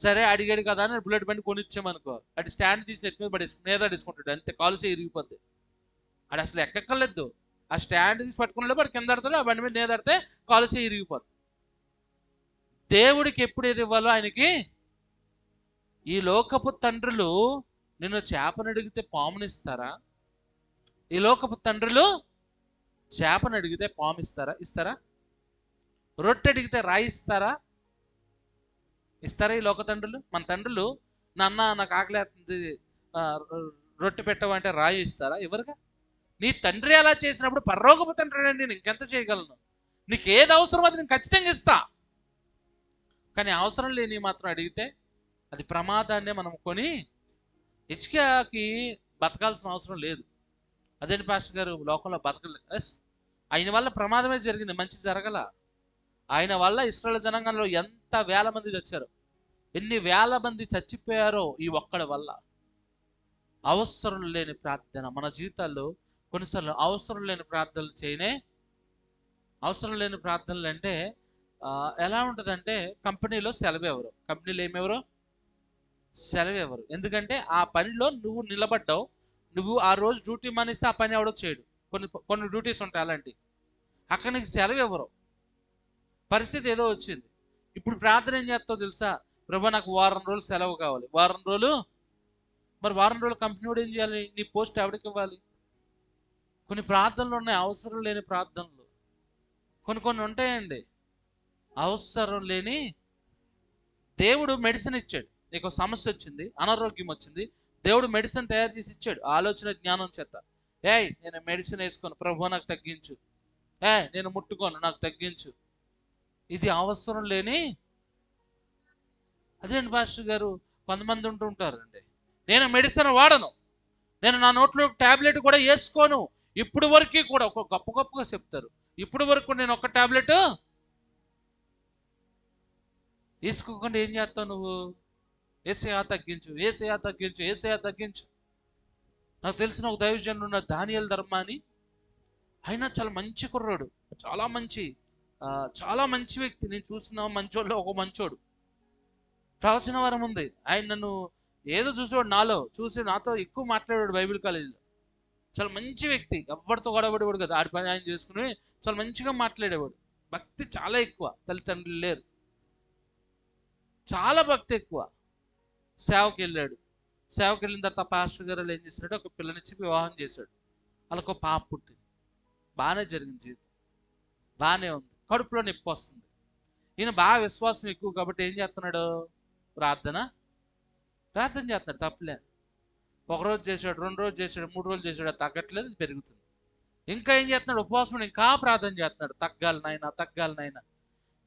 సరే అడిగాడు కదా అని బుల్లెట్ బండి కొనిచ్చామనుకో, అటు స్టాండ్ తీసి నెట్ మీద మీద తీసుకుంటాడు, అంతే, కాలు చేయి ఇరిగిపోద్ది. అది అసలు ఎక్కక్కర్లేదు. ఆ స్టాండ్ తీసి పట్టుకున్నాడు, వాడు కింద ఆడతాడు, ఆ బండి మీద నేదాడితే కాలు చేయి ఇరిగిపోద్ది. దేవుడికి ఎప్పుడు ఏది ఇవ్వాలో ఆయనకి. ఈ లోకపు తండ్రులు నిన్ను చేపను అడిగితే పామునిస్తారా? ఈ లోకపు తండ్రులు చేపను అడిగితే పాము ఇస్తారా? రొట్టె అడిగితే రాయి ఇస్తారా? ఈ లోక తండ్రులు? మన తండ్రులు, నాన్న నాకు ఆకలేస్తుంది, రొట్టె పెట్టవంటే రాయి ఇస్తారా? ఎవరుగా? నీ తండ్రి అలా చేసినప్పుడు పరలోకపు తండ్రి నేను ఇంకెంత చేయగలను? నీకు ఏది అవసరం అది నేను ఖచ్చితంగా ఇస్తా. కానీ అవసరం లేని మాత్రం అడిగితే అది ప్రమాదాన్నే మనం కొని. హిజ్కియాకి బతకాల్సిన అవసరం లేదు. అదేంటి పాస్టర్ గారు లోకంలో బతకలేదు? ఆయన వల్ల ప్రమాదమే జరిగింది, మంచి జరగల. ఆయన వల్ల ఇశ్రాయేలు జనాంగంలో ఎంత వేల మంది చచ్చారు, ఎన్ని వేల మంది చచ్చిపోయారో ఈ ఒక్కడి వల్ల. అవసరం లేని ప్రార్థన మన జీవితాల్లో కొన్నిసార్లు అవసరం లేని ప్రార్థనలు చేయనే. అవసరం లేని ప్రార్థనలు అంటే ఎలా ఉంటుందంటే, కంపెనీలో సెలవు ఎవరు? కంపెనీలో ఏమెవరు? సెలవు ఎవరు? ఎందుకంటే ఆ పనిలో నువ్వు నిలబడ్డావు, నువ్వు ఆ రోజు డ్యూటీ మానేస్తే ఆ పని ఎవడో చేయడు. కొన్ని డ్యూటీస్ ఉంటాయి అలాంటి. అక్కడ నీకు సెలవు ఎవరు? పరిస్థితి ఏదో వచ్చింది. ఇప్పుడు ప్రార్థన ఏం చేస్తావు తెలుసా? ప్రభు నాకు వారం రోజులు సెలవు కావాలి. వారం రోజులు, మరి వారం రోజులు కంపెనీ వాడు ఏం చేయాలి? నీ పోస్ట్ ఎవరికి ఇవ్వాలి? కొన్ని ప్రార్థనలు ఉన్నాయి అవసరం లేని ప్రార్థనలు. కొన్ని ఉంటాయండి అవసరం లేని. దేవుడు మెడిసిన్ ఇచ్చాడు, నీకు సమస్య వచ్చింది, అనారోగ్యం వచ్చింది, దేవుడు మెడిసిన్ తయారు చేసి ఇచ్చాడు ఆలోచన జ్ఞానం చేత. నేను మెడిసిన్ వేసుకోను, ప్రభు నాకు తగ్గించు. నేను ముట్టుకోను, నాకు తగ్గించు. ఇది అవసరం లేని. అదేంటి పాస్టర్ గారు, కొంతమంది ఉంటుంటారండి, నేను మెడిసిన్ వాడను, నేను నా నోట్లో ట్యాబ్లెట్ కూడా వేసుకోను, ఇప్పుడు వరకు కూడా ఒక గొప్పగా చెప్తారు. ఇప్పుడు వరకు నేను ఒక ట్యాబ్లెట్ వేసుకోకుండా ఏం చేస్తావు నువ్వు? ఏసయ్యా తగ్గించు, ఏసయ్యా తగ్గించు, ఏసయ్యా తగ్గించు. నాకు తెలిసిన ఒక దైవజనుడు ఉన్న దానియేలు ధర్మ అని, ఆయన చాలా మంచి కుర్రాడు, చాలా మంచి వ్యక్తి. నేను చూసిన మంచోళ్ళు ఒక మంచోడు. ప్రవచన వరం ఉంది. ఆయన నన్ను ఏదో చూసేవాడు, నాలో చూసి నాతో ఎక్కువ మాట్లాడాడు బైబిల్ కాలేజీలో. చాలా మంచి వ్యక్తి, ఎవరితో గొడవడేవాడు కదా, ఆడి పని ఆయన చేసుకుని చాలా మంచిగా మాట్లాడేవాడు. భక్తి చాలా ఎక్కువ, తల్లిదండ్రులు లేరు, చాలా భక్తి ఎక్కువ. సేవకి వెళ్ళాడు. సేవకి వెళ్ళిన తర్వాత పాస్టర్ గారు ఏం చేశాడు, ఒక పిల్లనిచ్చి వివాహం చేశాడు. వాళ్ళకు ఒక పాప పుట్టింది. బాగానే జరిగింది జీవితం, బాగానే ఉంది. కడుపులో నొప్పి వస్తుంది. ఈయన బాగా విశ్వాసం ఎక్కువ కాబట్టి ఏం చేస్తున్నాడు, ప్రార్థన చేస్తున్నాడు, తప్పలే. ఒకరోజు చేశాడు, 2 రోజులు చేశాడు, 3 రోజులు చేశాడు, అది తగ్గట్లేదు, పెరుగుతుంది. ఇంకా ఏం చేస్తున్నాడు, ఉపవాసం ఇంకా ప్రార్థన చేస్తున్నాడు, తగ్గాలి నాయన, తగ్గాలి నాయన.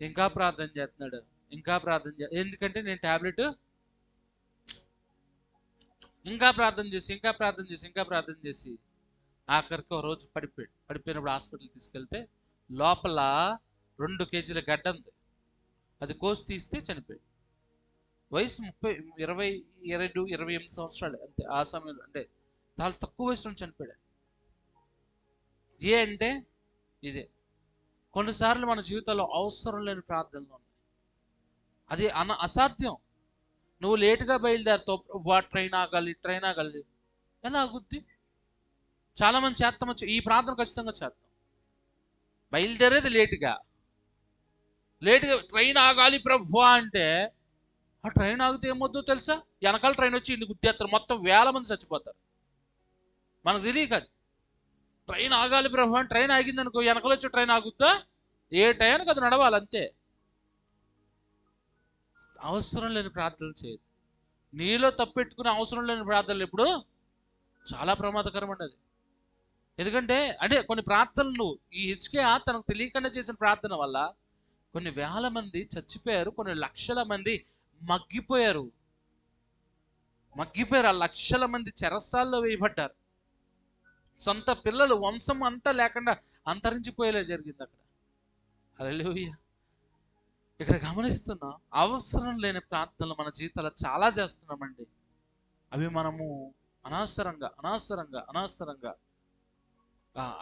ఇంకా ప్రార్థన చేస్తున్నాడు, ఇంకా ప్రార్థన ఎందుకంటే నేను టాబ్లెట్ ఇంకా ప్రార్థన చేసి ఆఖరికి ఒక రోజు పడిపోయినప్పుడు హాస్పిటల్ తీసుకెళ్తే లోపల 2 కేజీల గడ్డ ఉంది. అది కోసి తీస్తే చనిపోయాడు. వయసు 22-28 సంవత్సరాలు అంతే. ఆ సమయంలో అంటే చాలా తక్కువ వయసులో చనిపోయాడు. అంటే ఇదే కొన్నిసార్లు మన జీవితంలో అవసరం లేని ప్రార్థనలు ఉన్నాయి. అది అసాధ్యం. నువ్వు లేటుగా బయలుదేరుతావు, ట్రైన్ ఆగాలి ఎలా ఆగుద్ది? చాలామంది చేస్తాం, ఈ ప్రార్థన ఖచ్చితంగా చేస్తాం. బయలుదేరేది లేటుగా ట్రైన్ ఆగాలి ప్రభు అంటే, ఆ ట్రైన్ ఆగితే ఏమొద్దో తెలుసా, వెనకాల ట్రైన్ వచ్చి ఇన్ని గుర్తేస్తారు, మొత్తం 1000 మంది చచ్చిపోతారు. మనకు తెలియక ట్రైన్ ఆగాలి ప్రభు అని ట్రైన్ ఆగింది అనుకో, వెనకాల వచ్చి ట్రైన్ ఆగుద్దా? ఏ టైంకి అది నడవాలి అంతే. అవసరం లేని ప్రార్థనలు చేయదు. నీలో తప్పెట్టుకునే అవసరం లేని ప్రార్థనలు ఎప్పుడు చాలా ప్రమాదకరం అండి అది. ఎందుకంటే కొన్ని ప్రార్థనలు ఈ హిజ్కియా తనకు తెలియకుండా చేసిన ప్రార్థన వల్ల కొన్ని 1000 మంది చచ్చిపోయారు, కొన్ని లక్షల మంది మగ్గిపోయారు. ఆ లక్షల మంది చెరసాల్లో వేయబడ్డారు. సొంత పిల్లలు, వంశం అంతా లేకుండా అంతరించిపోయేలా జరిగింది అక్కడ. హల్లెలూయా. ఇక్కడ గమనిస్తున్నాం, అవసరం లేని ప్రార్థనలు మన జీవితాల్లో చాలా చేస్తున్నామండి. అవి మనము అనవసరంగా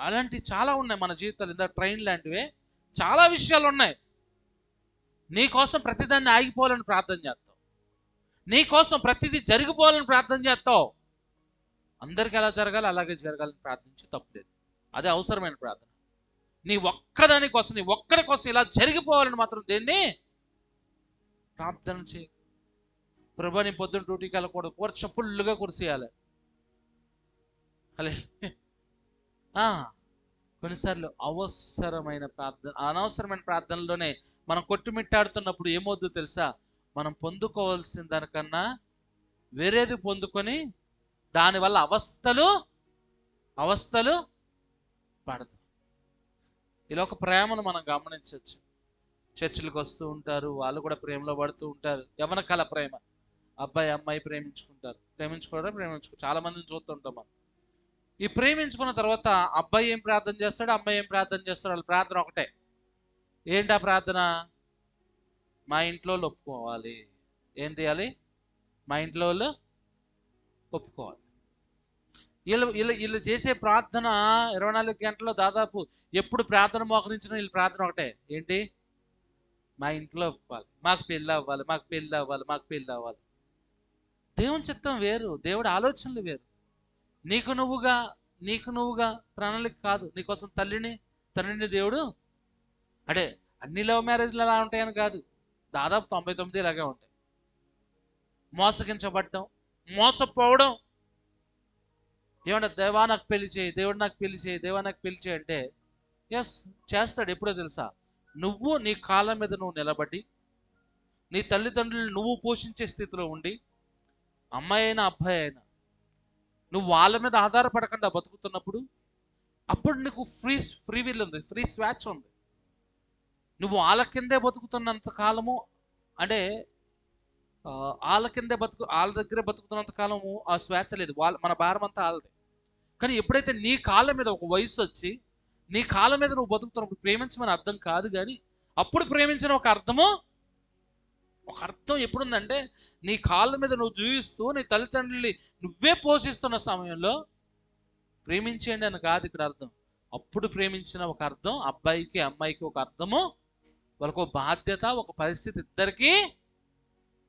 అలాంటివి చాలా ఉన్నాయి మన జీవితాలు. ఇందా ట్రైన్ లాంటివే చాలా విషయాలు ఉన్నాయి. నీకోసం ప్రతిదాన్ని ఆగిపోవాలని ప్రార్థన చేస్తావు, నీకోసం ప్రతిదీ జరిగిపోవాలని ప్రార్థన చేస్తావు. అందరికీ ఎలా జరగాలి అలాగే జరగాలని ప్రార్థించి తప్పులేదు, అదే అవసరమైన ప్రార్థన. నీ ఒక్కడి కోసం ఇలా జరిగిపోవాలని మాత్రం దేన్ని ప్రార్థన చేయి. ప్రభు నీ పొద్దున్న డ్యూటీకి వెళ్ళకూడదు, చప్పుళ్ళుగా కురిసేయాలి. అలే కొన్నిసార్లు అనవసరమైన ప్రార్థనలోనే మనం కొట్టుమిట్టాడుతున్నప్పుడు ఏమవుద్దో తెలుసా, మనం పొందుకోవాల్సిన దానికన్నా వేరేది పొందుకొని దానివల్ల అవస్థలు పడతాం. ఇలా ఒక ప్రేమను మనం గమనించవచ్చు. చర్చిలకు వస్తూ ఉంటారు, వాళ్ళు కూడా ప్రేమలో పడుతూ ఉంటారు. యవ్వన కాల ప్రేమ, అబ్బాయి అమ్మాయి ప్రేమించుకోవడం చాలా మందిని చూస్తుంటాం మనం. ఈ ప్రేమించుకున్న తర్వాత అబ్బాయి ఏం ప్రార్థన చేస్తాడు, అమ్మాయి ఏం ప్రార్థన చేస్తాడు, వాళ్ళ ప్రార్థన ఒకటే. ఏంటి ఆ ప్రార్థన? మా ఇంట్లో వాళ్ళు ఒప్పుకోవాలి. ఏం చేయాలి? మా ఇంట్లో వాళ్ళు ఒప్పుకోవాలి. వీళ్ళు చేసే ప్రార్థన 24 గంటల్లో దాదాపు ఎప్పుడు ప్రార్థన మోకరించినా వీళ్ళ ప్రార్థన ఒకటే. ఏంటి? మా ఇంట్లో ఒప్పుకోవాలి, మాకు పెళ్ళి అవ్వాలి. దేవుని చిత్తం వేరు, దేవుడి ఆలోచనలు వేరు. నీకు నువ్వుగా ప్రణాళిక కాదు. నీకోసం తండ్రిని దేవుడు అన్ని లవ్ మ్యారేజ్లు ఎలా ఉంటాయని కాదు, దాదాపు 99 ఇలాగే ఉంటాయి. మోసగించబడ్డం, మోసపోవడం. ఏమంటే దేవా నాకు పెళ్లి చేయి, దేవుడు నాకు పెళ్లి చేయి అంటే ఎస్ చేస్తాడు. ఎప్పుడో తెలుసా, నువ్వు నీ కాళ్ళ మీద నువ్వు నిలబడి, నీ తల్లిదండ్రులు నువ్వు పోషించే స్థితిలో ఉండి, అమ్మాయి అయినా అబ్బాయి అయినా నువ్వు వాళ్ళ మీద ఆధారపడకుండా బతుకుతున్నప్పుడు, అప్పుడు నీకు ఫ్రీ విల్ ఉంది, ఫ్రీ స్వేచ్ఛ ఉంది. నువ్వు వాళ్ళ కిందే బతుకుతున్నంత కాలము, వాళ్ళ దగ్గరే బతుకుతున్నంత కాలము ఆ స్వేచ్ఛ లేదు. మన భారం అంతా వాళ్ళదే. కానీ ఎప్పుడైతే నీ కాళ్ళ మీద ఒక వయసు వచ్చి నీ కాళ్ళ మీద నువ్వు బతుకుతున్నప్పుడు ప్రేమించమని అర్థం కాదు, కానీ అప్పుడు ప్రేమించిన ఒక అర్థం ఎప్పుడుందంటే, నీ కాళ్ళ మీద నువ్వు జీవిస్తూ నీ తల్లిదండ్రుల్ని నువ్వే పోషిస్తున్న సమయంలో ప్రేమించేయండి అని కాదు ఇక్కడ అర్థం. అప్పుడు ప్రేమించిన ఒక అర్థం, అబ్బాయికి అమ్మాయికి ఒక అర్థము, వాళ్ళకు ఒక బాధ్యత, ఒక పరిస్థితి ఇద్దరికీ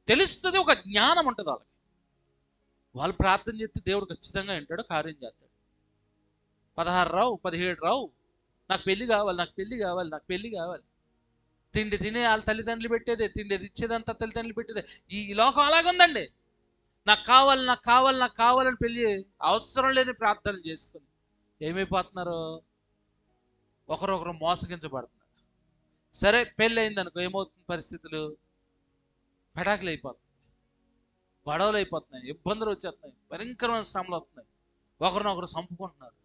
తెలుస్తుంది, ఒక జ్ఞానం ఉంటుంది వాళ్ళకి. వాళ్ళు ప్రార్థన చేస్తే దేవుడు ఖచ్చితంగా వింటాడు, కార్యం చేస్తాడు. 16 రావు, 17 రావు, నాకు పెళ్లి కావాలి, నాకు పెళ్లి కావాలి, నాకు పెళ్లి కావాలి. తిండి తినే వాళ్ళ తల్లిదండ్రులు పెట్టేదే, తిండి ఇచ్చేదంతా తల్లిదండ్రులు పెట్టేదే. ఈ లోకం అలాగుందండి. నాకు కావాలి, నాకు కావాలి, నాకు కావాలని పెళ్లి అవసరం లేని ప్రార్థనలు చేసుకుని ఏమైపోతున్నారు? ఒకరొకరు మోసగించబడుతున్నారు. సరే పెళ్ళి అయింది అనుకో, ఏమవుతుంది పరిస్థితులు? పెడాకులు అయిపోతున్నాయి, గొడవలు అయిపోతున్నాయి, ఇబ్బందులు వచ్చేస్తున్నాయి, భయంకరమైన శ్రమలు వస్తున్నాయి, ఒకరినొకరు చంపుకుంటున్నారు.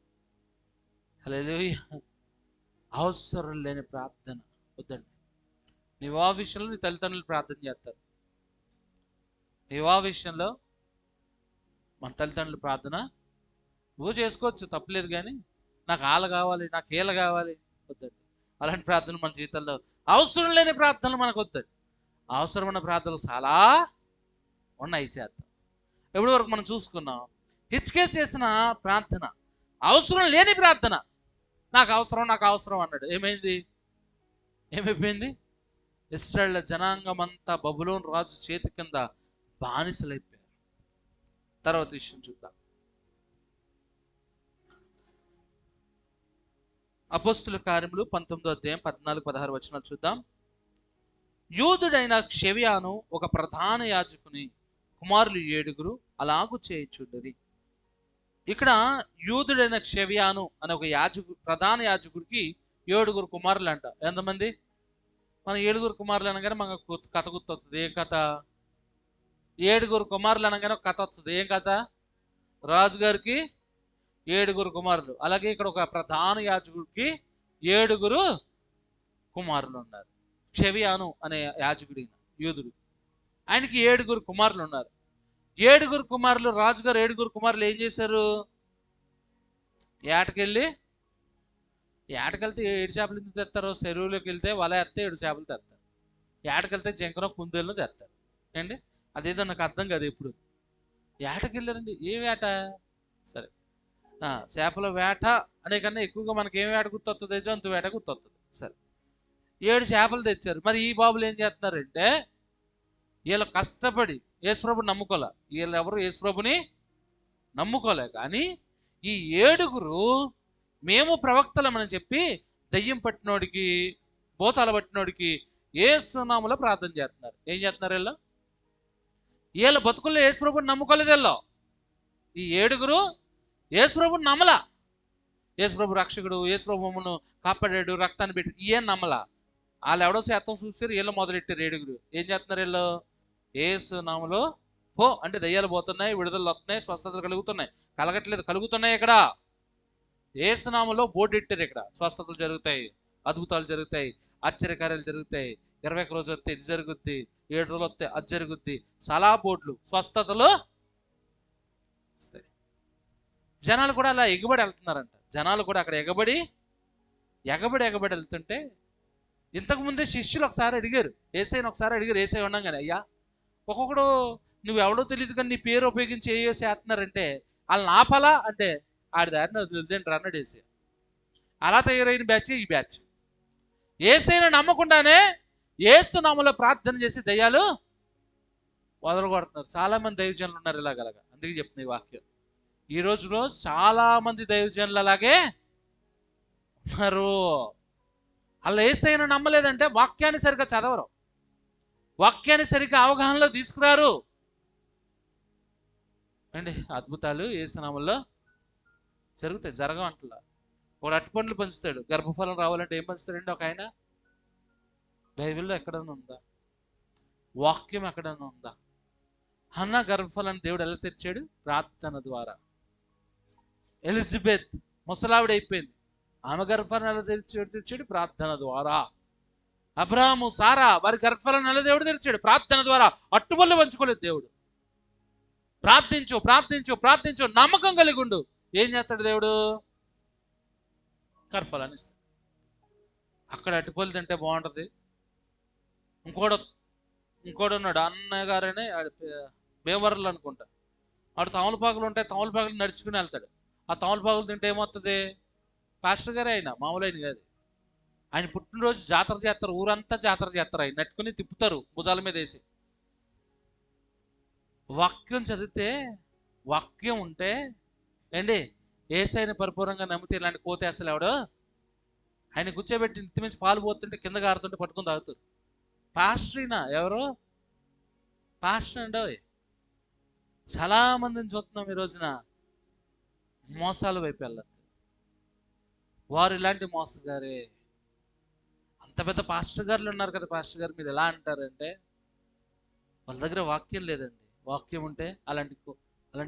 హల్లెలూయా. అవసరం లేని ప్రార్థన వద్దండి. నీ వివాహ విషయంలో నీ తల్లిదండ్రులు ప్రార్థన చేస్తారు. నీ వివాహ విషయంలో మన తల్లిదండ్రులు ప్రార్థన నువ్వు చేసుకోవచ్చు, తప్పలేదు. కానీ నాకు ఆల కావాలి, నాకు ఈల కావాలి వద్దండి. అలాంటి ప్రార్థనలు మన జీవితంలో అవసరం లేని ప్రార్థనలు మనకు వద్దండి. అవసరమైన ప్రార్థనలు చాలా ఉన్నాయి, చేద్దాం. ఎప్పటి వరకు మనం చూసుకున్నాం, హిజ్కియా చేసిన ప్రార్థన అవసరం లేని ప్రార్థన. నాకు అవసరం, నాకు అవసరం అన్నాడు. ఏమైంది? ఏమైపోయింది? ఇశ్రాయేలు జనాంగం అంతా బబులోను రాజు చేతి కింద బానిసలైపోయారు. తర్వాత విషయం చూద్దాం. అపోస్తుల కార్యములు 19వ అధ్యాయం 14-16 వచనాలు చూద్దాం. యూదుడైన షెవ్యాను ఒక ప్రధాన యాజకుని కుమారులు 7 అలాగు చేయుచుండిరి. ఇక్కడ యూదుడైన షెవ్యాను అనే ఒక ప్రధాన యాజకుడికి 7 కుమారులు అంట. ఎంతమంది? మన 7 కుమారులు అనగానే మనకు కథ గుర్తొస్తుంది. ఏం కథ? 7 కుమారులు అనగానే ఒక కథ వస్తుంది. ఏం కథ? రాజుగారికి 7 కుమారులు. అలాగే ఇక్కడ ఒక ప్రధాన యాజకుడికి 7 కుమారులు ఉన్నారు. షెవ్యాను అనే యాజకుడి యూదుడు, ఆయనకి 7 కుమారులు ఉన్నారు. 7 కుమారులు, రాజుగారు 7 కుమారులు ఏం చేశారు? ఏటకెళ్ళి 7 చేపలు ఎందుకు తెస్తారు? చెరువులోకి వెళ్తే వల ఎత్తే 7 చేపలు తెస్తారు. ఏటకెళ్తే జింకనో కుందేళ్ళను తెస్తారు అండి. అదేదో నాకు అర్థం కాదు. ఎప్పుడు ఏటకెళ్ళారండి? ఏ వేట? సరే, చేపల వేట అనే కన్నా ఎక్కువగా మనకి ఏం వేట గుర్తొస్తుంది? జంతు వేట గుర్తొస్తుంది. సరే, 7 చేపలు తెచ్చారు. మరి ఈ బాబులు ఏం చేస్తున్నారంటే, వీళ్ళు కష్టపడి యేసుప్రభుని నమ్ముకోలే. వీళ్ళు ఎవరు యేసుప్రభుని నమ్ముకోలే. కానీ ఈ 7 మేము ప్రవక్తలమని చెప్పి దయ్యం పట్టినోడికి, భూతాలు పట్టినోడికి యేసునామములో ప్రార్థన చేస్తున్నారు. ఏం చేస్తున్నారు? వీళ్ళ బతుకుల్లో యేసుప్రభుని నమ్ముకోలేదు. ఈ 7 యేసుప్రభుని నమ్మలా. యేసుప్రభు రక్షకుడు, యేసుప్రభువును కాపాడాడు, రక్తాన్ని పెట్టి ఏం నమ్మలా. వాళ్ళు ఎవడో శాతం చూసారు, వీళ్ళు మొదలెట్టారు. 7 ఏం చేస్తున్నారు? వీళ్ళు యేసునామములో పో అంటే దయ్యాలు పోతున్నాయి, విడుదల వస్తున్నాయి, స్వస్థతలు కలుగుతున్నాయి. కలగట్లేదు, కలుగుతున్నాయి. ఇక్కడ యేసునామములో బోర్డు ఎట్టారు. ఇక్కడ స్వస్థతలు జరుగుతాయి, అద్భుతాలు జరుగుతాయి, ఆశ్చర్యకార్యాలు జరుగుతాయి. 21 రోజు వస్తే ఇది జరుగుద్ది, 7 రోజులు వస్తే అది జరుగుద్ది. చాలా బోర్డులు, స్వస్థతలు వస్తాయి. జనాలు కూడా అలా ఎగబడి వెళ్తున్నారంట. జనాలు కూడా అక్కడ ఎగబడి వెళ్తుంటే, ఇంతకుముందే శిష్యులు ఒకసారి అడిగారు, ఏసైని ఒకసారి అడిగారు. ఏసై ఉండగానే, అయ్యా ఒక్కొక్కడు నువ్వెవడో తెలియదు కానీ నీ పేరు ఉపయోగించి ఏ చేస్తున్నారంటే వాళ్ళని ఆపాలా అంటే, ఆడి దారిని వదిలేదంటారు అన్నాడు ఏసై. అలా తయారైన బ్యాచ్ ఈ బ్యాచ్. ఏసైని నమ్మకుండానే యేసునామములో ప్రార్థన చేసి దయ్యాలు వదలగొడుతున్నారు. చాలామంది దైవజనులు ఉన్నారు ఇలాగలగా. అందుకే చెప్తుంది ఈ వాక్యం. ఈ రోజులో చాలా మంది దైవజనులు అలాగే ఉన్నారు. అలా యేసయ్యను నమ్మలేదంటే వాక్యాన్ని సరిగ్గా చదవరు, వాక్యాన్ని సరిగ్గా అవగాహనలో తీసుకురారు అండి. అద్భుతాలు యేసునామములో జరుగుతాయి, జరగవంటలా. ఒకడు అరటిపండ్లు పంచుతాడు, గర్భఫలం రావాలంటే ఏం పంచుతాడండి ఒక ఆయన? బైబిల్లో ఎక్కడన్నా ఉందా? వాక్యం ఎక్కడన్నా ఉందా? హన్నా గర్భఫలాన్ని దేవుడు ఎలా తెచ్చాడు? ప్రార్థన ద్వారా. ఎలిజబెత్ ముసలావిడ అయిపోయింది, ఆమె గర్భఫలాన్ని ఎలా తెచ్చాడు? ప్రార్థన ద్వారా. అబ్రాహాము, సారా వారి గర్భఫలాన్ని ఎలా దేవుడు తెచ్చాడు? ప్రార్థన ద్వారా. అట్టుపళ్ళు పంచుకోలేదు దేవుడు. ప్రార్థించు, ప్రార్థించు, ప్రార్థించు, నమ్మకం కలిగి ఉండు. ఏం చేస్తాడు దేవుడు? గర్భఫలాన్ని ఇస్తాడు. అక్కడ అట్టుపళ్ళు తింటే బాగుంటుంది. ఇంకోడు ఉన్నాడు, అన్నయ్య గారని భీమవరంలో అనుకుంటా. వాడు తమలపాకులు ఉంటాయి, తమలపాకులు నడుచుకుని వెళ్తాడు. ఆ తమలపాకులు తింటే ఏమవుతుంది? పాస్టర్ గారే అయినా, మామూలు అయిన కాదు. ఆయన పుట్టినరోజు జాతర చేస్తారు, ఊరంతా జాతర చేస్తారు. ఆయన నెట్టుకుని తిప్పుతారు భుజాల మీద వేసి. వాక్యం చదివితే వాక్యం ఉంటే ఏంటి, యేసయ్యని పరిపూర్ణంగా నమ్మితే ఇలాంటి కోతే అసలు ఎవడో ఆయన కూర్చోబెట్టి ఇంటి పాలు పోతుంటే కింద గారుతుంటే పట్టుకుని తాగుతారు. పాస్టరీనా ఎవరు? పాస్టర్ అండి. చాలా మందిని చూస్తున్నాం ఈ రోజున మోసాల వైపు వెళ్ళదు. వారు ఇలాంటి మోసగారే. అంత పెద్ద పాస్టర్ గారులు ఉన్నారు కదా, పాస్టర్ గారు మీరు ఎలా అంటారంటే వాళ్ళ దగ్గర వాక్యం లేదండి. వాక్యం ఉంటే అలాంటి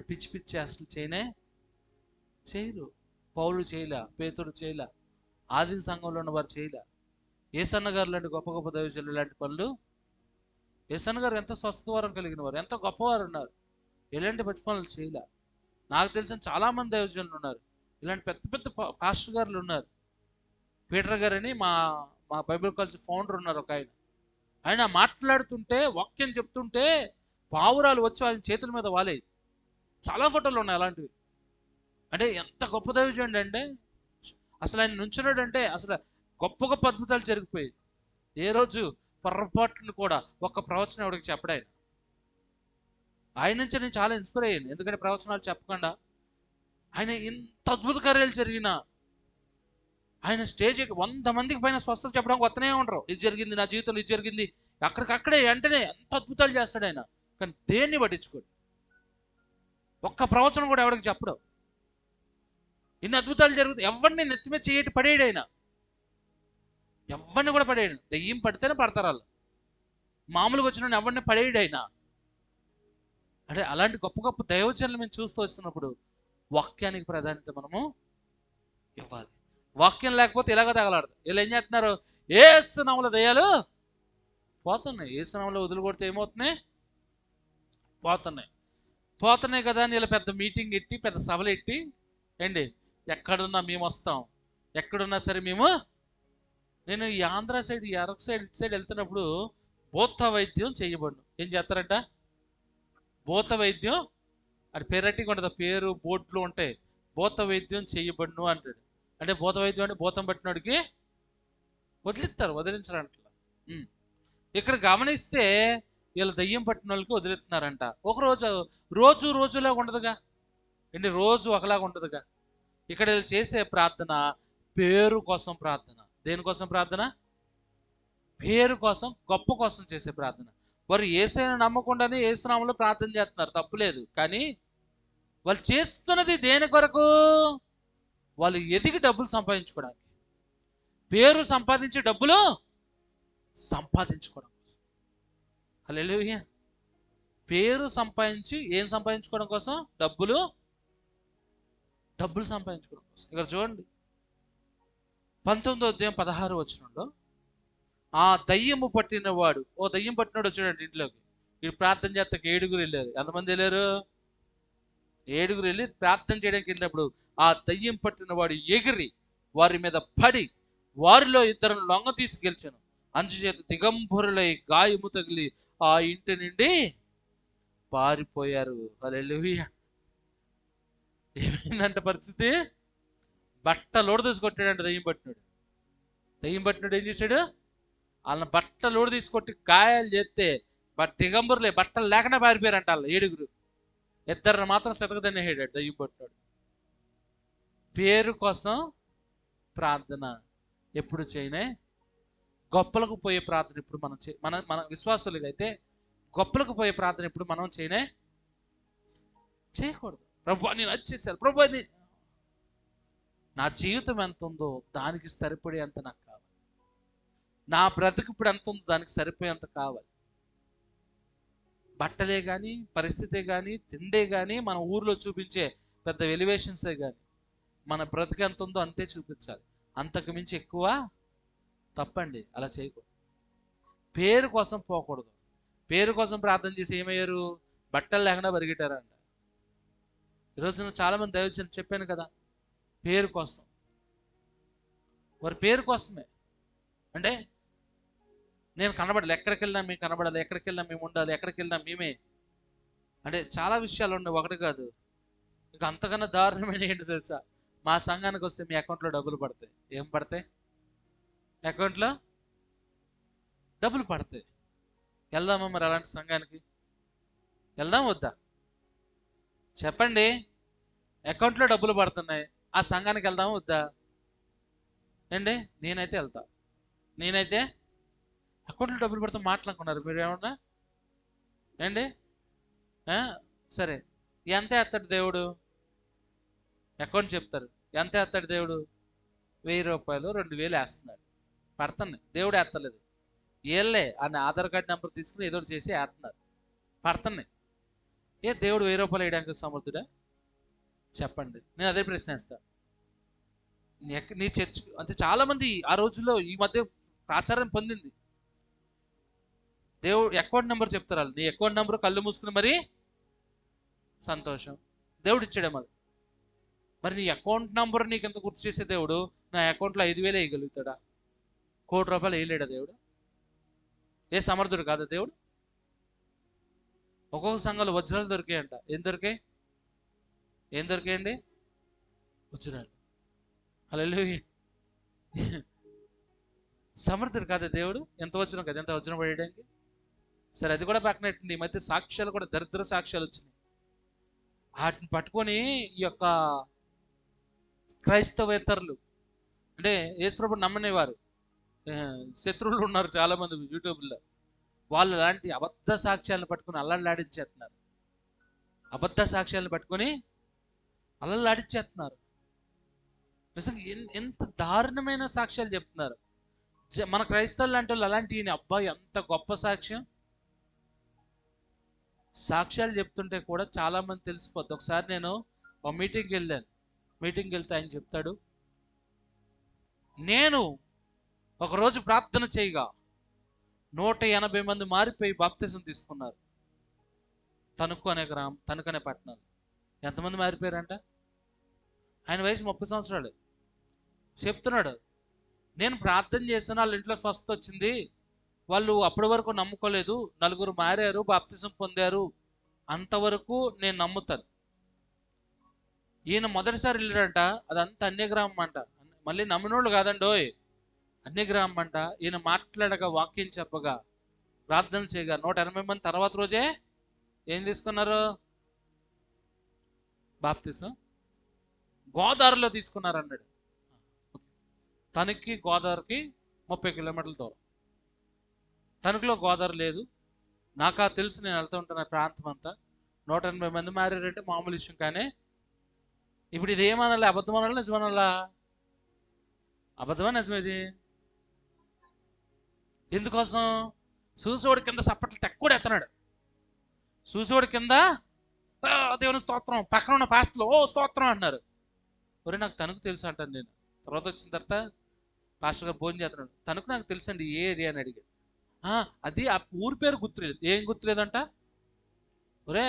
పిచ్చి పిచ్చి అసలు చేయరు. పౌలు చేయలే, పేతురు చేయలే, ఆదిమ సంఘంలో ఉన్న వారు చేయలే. యేసన్న గారు లాంటి గొప్ప గొప్ప దైవజనులు లాంటి పనులు. యేసన్న గారు ఎంత స్వస్థవరం కలిగిన వారు, ఎంత గొప్పవారు ఉన్నారు. ఎలాంటి పచ్చి పనులు చేయలే. నాకు తెలిసిన చాలామంది దైవజనులు ఉన్నారు, ఇలాంటి పెద్ద పెద్ద పాస్టర్ గారులు ఉన్నారు. పీటర్ గారు అని మా మా బైబిల్ కాలేజ్ ఫౌండర్ ఉన్నారు ఒక ఆయన మాట్లాడుతుంటే వాక్యం చెప్తుంటే పావురాలు వచ్చి ఆయన చేతుల మీద వాలేది. చాలా ఫోటోలు ఉన్నాయి అలాంటివి. అంటే ఎంత గొప్ప దైవజనుడు అంటే అసలు ఆయన నుంచున్నాడు అంటే అసలు గొప్ప గొప్ప అద్భుతాలు జరిగిపోయాయి. ఏ రోజు పొరపాటును కూడా ఒక్క ప్రవచనం ఎవరికి చెప్పడు ఆయన నుంచి నేను చాలా ఇన్స్పైర్ అయ్యాను. ఎందుకంటే ప్రవచనాలు చెప్పకుండా ఆయన ఇంత అద్భుత కార్యాలు జరిగినా ఆయన స్టేజ్ 100 మందికి పైన స్వస్థత చెప్పడానికి వస్తూనే ఉంటారు. ఇది జరిగింది నా జీవితంలో, ఇది జరిగింది, అక్కడికక్కడే వెంటనే ఎంత అద్భుతాలు చేస్తాడు ఆయన. కానీ దేన్ని పట్టించుకోడు. ఒక్క ప్రవచనం కూడా ఎవరికి చెప్పడు. ఇన్ని అద్భుతాలు జరుగుతాయి. ఎవరిని నెత్తిమే చేయటి పడేయడు ఆయన. ఎవరిని కూడా పడేయడు. దెయ్యం పడితేనే పడతారు వాళ్ళు. మామూలుగా వచ్చిన ఎవరిని పడేయడు ఆయన. అంటే అలాంటి గొప్ప గొప్ప దైవజనులు మేము చూస్తూ వచ్చినప్పుడు వాక్యానికి ప్రాధాన్యత మనము ఇవ్వాలి. వాక్యం లేకపోతే ఇలాగ తగలాడదు. వీళ్ళు ఏం చేస్తున్నారు, ఏసునామములో దయ్యాలు పోతున్నాయి. ఏసునామములో వదిలికొడితే ఏమవుతున్నాయి, పోతున్నాయి కదా అని వీళ్ళు పెద్ద మీటింగ్ ఎట్టి, పెద్ద సభలు ఎట్టి, ఏంటి ఎక్కడున్నా మేము వస్తాం, ఎక్కడున్నా సరే మేము. నేను ఈ ఆంధ్ర సైడ్, ఈ అరకు సైడ్, ఇటు సైడ్ వెళ్తున్నప్పుడు భూత వైద్యం చేయబడును. ఏం చేస్తారంట, భూత వైద్యం. అది పేరట్టిగా ఉంటుంది, పేరు బోట్లు ఉంటాయి. భూత వైద్యం చేయబడును అంటాడు. అంటే భూత వైద్యం అంటే భూతం పట్టినోడికి వదిలించరంట. ఇక్కడ గమనిస్తే వీళ్ళు దయ్యం పట్టిన వాళ్ళకి వదిలిస్తున్నారంట. ఒక రోజులాగా ఉండదుగా, ఏంటి రోజు ఒకలాగా ఉండదుగా. ఇక్కడ వీళ్ళు చేసే ప్రార్థన పేరు కోసం ప్రార్థన. దేనికోసం ప్రార్థన? పేరు కోసం, గొప్ప కోసం చేసే ప్రార్థన. వారు యేసయ్యను నమ్మకుండానే యేసునామములో ప్రార్థన చేస్తున్నారు, తప్పులేదు. కానీ వాళ్ళు చేస్తున్నది దేని కొరకు? వాళ్ళు ఎదిగి డబ్బులు సంపాదించుకోవడానికి, పేరు సంపాదించి డబ్బులు సంపాదించుకోవడం. హల్లెలూయా. పేరు సంపాదించి ఏం సంపాదించుకోవడం కోసం? డబ్బులు సంపాదించుకోవడం కోసం. ఇక్కడ చూడండి 19వ అధ్యాయం 16వ వచనంలో ఆ దయ్యము పట్టినవాడు, దయ్యం పట్టినవాడు వచ్చాడండి ఇంట్లోకి. వీడు ప్రార్థన చేస్తాక 7 వెళ్ళారు. ఎంతమంది వెళ్ళారు? 7 వెళ్ళి ప్రార్థన చేయడానికి వెళ్ళినప్పుడు ఆ దయ్యం పట్టినవాడు ఎగిరి వారి మీద పడి వారిలో 2 లొంగ తీసుకెళ్చాను. అంచుచేత దిగంబరులై గాయము తగిలి ఆ ఇంటి నుండి పారిపోయారు. హల్లెలూయా. ఏమైందంట పరిస్థితి? బట్టలోడు తీసుకొట్టాడంట దయ్యం పట్టినాడు. ఏం చేశాడు? వాళ్ళని బట్టలోడు తీసుకొట్టి గాయాలు చేస్తే దిగంబరులే, బట్టలు లేకుండా పారిపోయారంట వాళ్ళు 7. 2 మాత్రం సెతకదనే హేడాడు దయ్యం పట్టినాడు. పేరు కోసం ప్రార్థన ఎప్పుడు చేయనే. గొప్పలకు పోయే ప్రార్థన ఇప్పుడు మనం మన విశ్వాసులుగా అయితే గొప్పలకు పోయే ప్రార్థన ఇప్పుడు మనం చేయకూడదు. ప్రభు నేను వచ్చేసాను, ప్రభు నా జీవితం ఎంత ఉందో దానికి సరిపడేంత నాకు కావాలి. నా బ్రతుకు ఇప్పుడు ఎంత ఉందో దానికి సరిపోయేంత కావాలి. బట్టలే కానీ, పరిస్థితే కానీ, తిండే కానీ, మన ఊర్లో చూపించే పెద్ద ఎలివేషన్సే కానీ, మన బ్రతుకు ఎంత ఉందో అంతే చూపించాలి. అంతకు మించి ఎక్కువ తప్పండి. అలా చేయకూడదు. పేరు కోసం పోకూడదు. పేరు కోసం ప్రార్థన చేసి ఏమయ్యారు? బట్టలు లేకుండా పరిగెట్టారంట. ఈరోజు చాలామంది దైవజనులు చెప్పాను కదా, పేరు కోసం. వారి పేరు కోసమే. అంటే నేను కనబడాలి, ఎక్కడికి వెళ్ళినా మేము కనబడాలి, ఎక్కడికి వెళ్ళినా మేము ఉండాలి, ఎక్కడికి వెళ్ళినా మేమే. అంటే చాలా విషయాలు ఉన్నాయి, ఒకటి కాదు. ఇక అంతకన్నా దారుణమైన ఏంటి తెలుసా? మా సంఘానికి వస్తే మీ అకౌంట్లో డబ్బులు పడతాయి. ఏం పడతాయి? అకౌంట్లో డబ్బులు పడతాయి. వెళ్దామా మరి అలాంటి సంఘానికి? వెళ్దాం వద్దా? చెప్పండి. అకౌంట్లో డబ్బులు పడుతున్నాయి, ఆ సంఘానికి వెళ్దామా వద్దా? ఏండి, నేనైతే వెళ్తా. నేనైతే అకౌంట్లో డబ్బులు పడితే మాట్లాడుకున్నారు మీరు ఏమన్నా? ఏండి, ఆ? సరే, ఎంత వేస్తాడు దేవుడు? అకౌంట్ చెప్తారు, ఎంత వేస్తాడు దేవుడు? 1000 రూపాయలు 2000 వేస్తున్నాడు. పడుతుంది, దేవుడు వేస్తలేదు. వీళ్ళే అని ఆధార్ కార్డు నెంబర్ తీసుకుని ఏదో చేసి వేస్తున్నారు, పడుతున్నాయి. దేవుడు 1000 రూపాయలు వేయడానికి సమర్థుడా? చెప్పండి. నేను అదే ప్రశ్న వేస్తాను. నీ చర్చ్ అంటే చాలా మంది ఆ రోజుల్లో ఈ మధ్య ప్రాచారం పొందింది. దేవుడు అకౌంట్ నెంబర్ చెప్తారు వాళ్ళు. నీ అకౌంట్ నెంబర్ కళ్ళు మూసుకుని మరి సంతోషం, దేవుడు ఇచ్చాడే మరి. మరి నీ అకౌంట్ నెంబర్ నీకు ఎంత గుర్తు చేసే దేవుడు నా అకౌంట్లో 5000 వేయగలుగుతాడా? 1,00,00,000 రూపాయలు వేయలేడా దేవుడు? ఏ సమర్థుడు కాదా దేవుడు? ఒక్కొక్క సంఘాలు వజ్రాలు దొరికాయంట. ఏం దొరికాయి? ఏం దొరికాయండి? వజ్రాలు. హల్లెలూయా. సమర్థుడు కాదా దేవుడు? ఎంత వజ్రం కదా, ఎంత వజ్రం పడేయడానికి. సరే, అది కూడా పక్కన పెట్టండి. ఈ మధ్య సాక్ష్యాలు కూడా దరిద్ర సాక్ష్యాలు వచ్చినాయి. వాటిని పట్టుకొని ఈ యొక్క క్రైస్తవేతరులు అంటే యేసుప్రభుని నమ్మనేవారు శత్రువులు ఉన్నారు చాలా మంది యూట్యూబ్లో. వాళ్ళు అలాంటి అబద్ధ సాక్ష్యాలను పట్టుకొని అల్లల్లాడించేస్తున్నారు. అబద్ధ సాక్ష్యాలను పట్టుకొని అల్లల్లాడించేస్తున్నారు. నిజంగా ఎంత దారుణమైన సాక్ష్యాలు చెప్తున్నారు. మన క్రైస్తవులు లాంటి వాళ్ళు అలాంటి అబ్బాయి ఎంత గొప్ప సాక్ష్యం. సాక్ష్యాలు చెప్తుంటే కూడా చాలా మంది తెలిసిపోద్ది. ఒకసారి నేను ఒక మీటింగ్కి వెళ్ళాను. మీటింగ్కి వెళ్తే ఆయన చెప్తాడు, నేను ఒకరోజు ప్రార్థన చేయగా 180 మంది మారిపోయి బాప్తిజం తీసుకున్నారు. తణుకు అనే గ్రామం, తణుకు అనే పట్టణం. ఎంతమంది మారిపోయారంట? ఆయన వయసు 30 సంవత్సరాలు. చెప్తున్నాడు, నేను ప్రార్థన చేసిన వాళ్ళ ఇంట్లో స్వస్థత వచ్చింది, వాళ్ళు అప్పటి వరకు నమ్ముకోలేదు, 4 మారారు, బాప్తిజం పొందారు, అంతవరకు నేను నమ్ముతాను. ఈయన మొదటిసారి వెళ్ళాడంట, అదంతా అన్యగ్రామం అంట. మళ్ళీ నమ్మినోళ్ళు కాదండోయ్, అన్యగ్రామం అంట. ఈయన మాట్లాడగా, వాక్యం చెప్పగా, ప్రార్థన చేయగా 180 మంది తర్వాత రోజే ఏం తీసుకున్నారు? బాప్తిజం. గోదావరిలో తీసుకున్నారు అన్నాడు. తణుక్కి గోదావరికి 30 కిలోమీటర్ల దూరం. తణుకులో గోదావరి లేదు. నాకా తెలుసు, నేను వెళ్తూ ఉంటాను ప్రాంతం అంతా. 180 మంది మారారంటే మామూలు విషయం. కానీ ఇప్పుడు ఇది ఏమనాలి? అబద్ధం అనాలా, నిజమనాలా? అబద్ధమా నిజమేది? ఎందుకోసం? చూసేవాడి కింద సప్పట్లు టక్కుడు ఎత్తనాడు. చూసేవాడి కింద దేవుని స్తోత్రం, పక్కన ఉన్న పాస్టర్లు ఓ స్తోత్రం అంటున్నారు. ఒరే, నాకు తణుకు తెలుసు అంటాను నేను. తర్వాత వచ్చిన తర్వాత పాస్టర్ గారు భోజనం చేస్తున్నాడు. తణుకు నాకు తెలుసు అండి, ఏ ఏరియా అని అడిగాడు. అది ఆ ఊరి పేరు గుర్తులేదు. ఏం గుర్తులేదంట? ఒరే,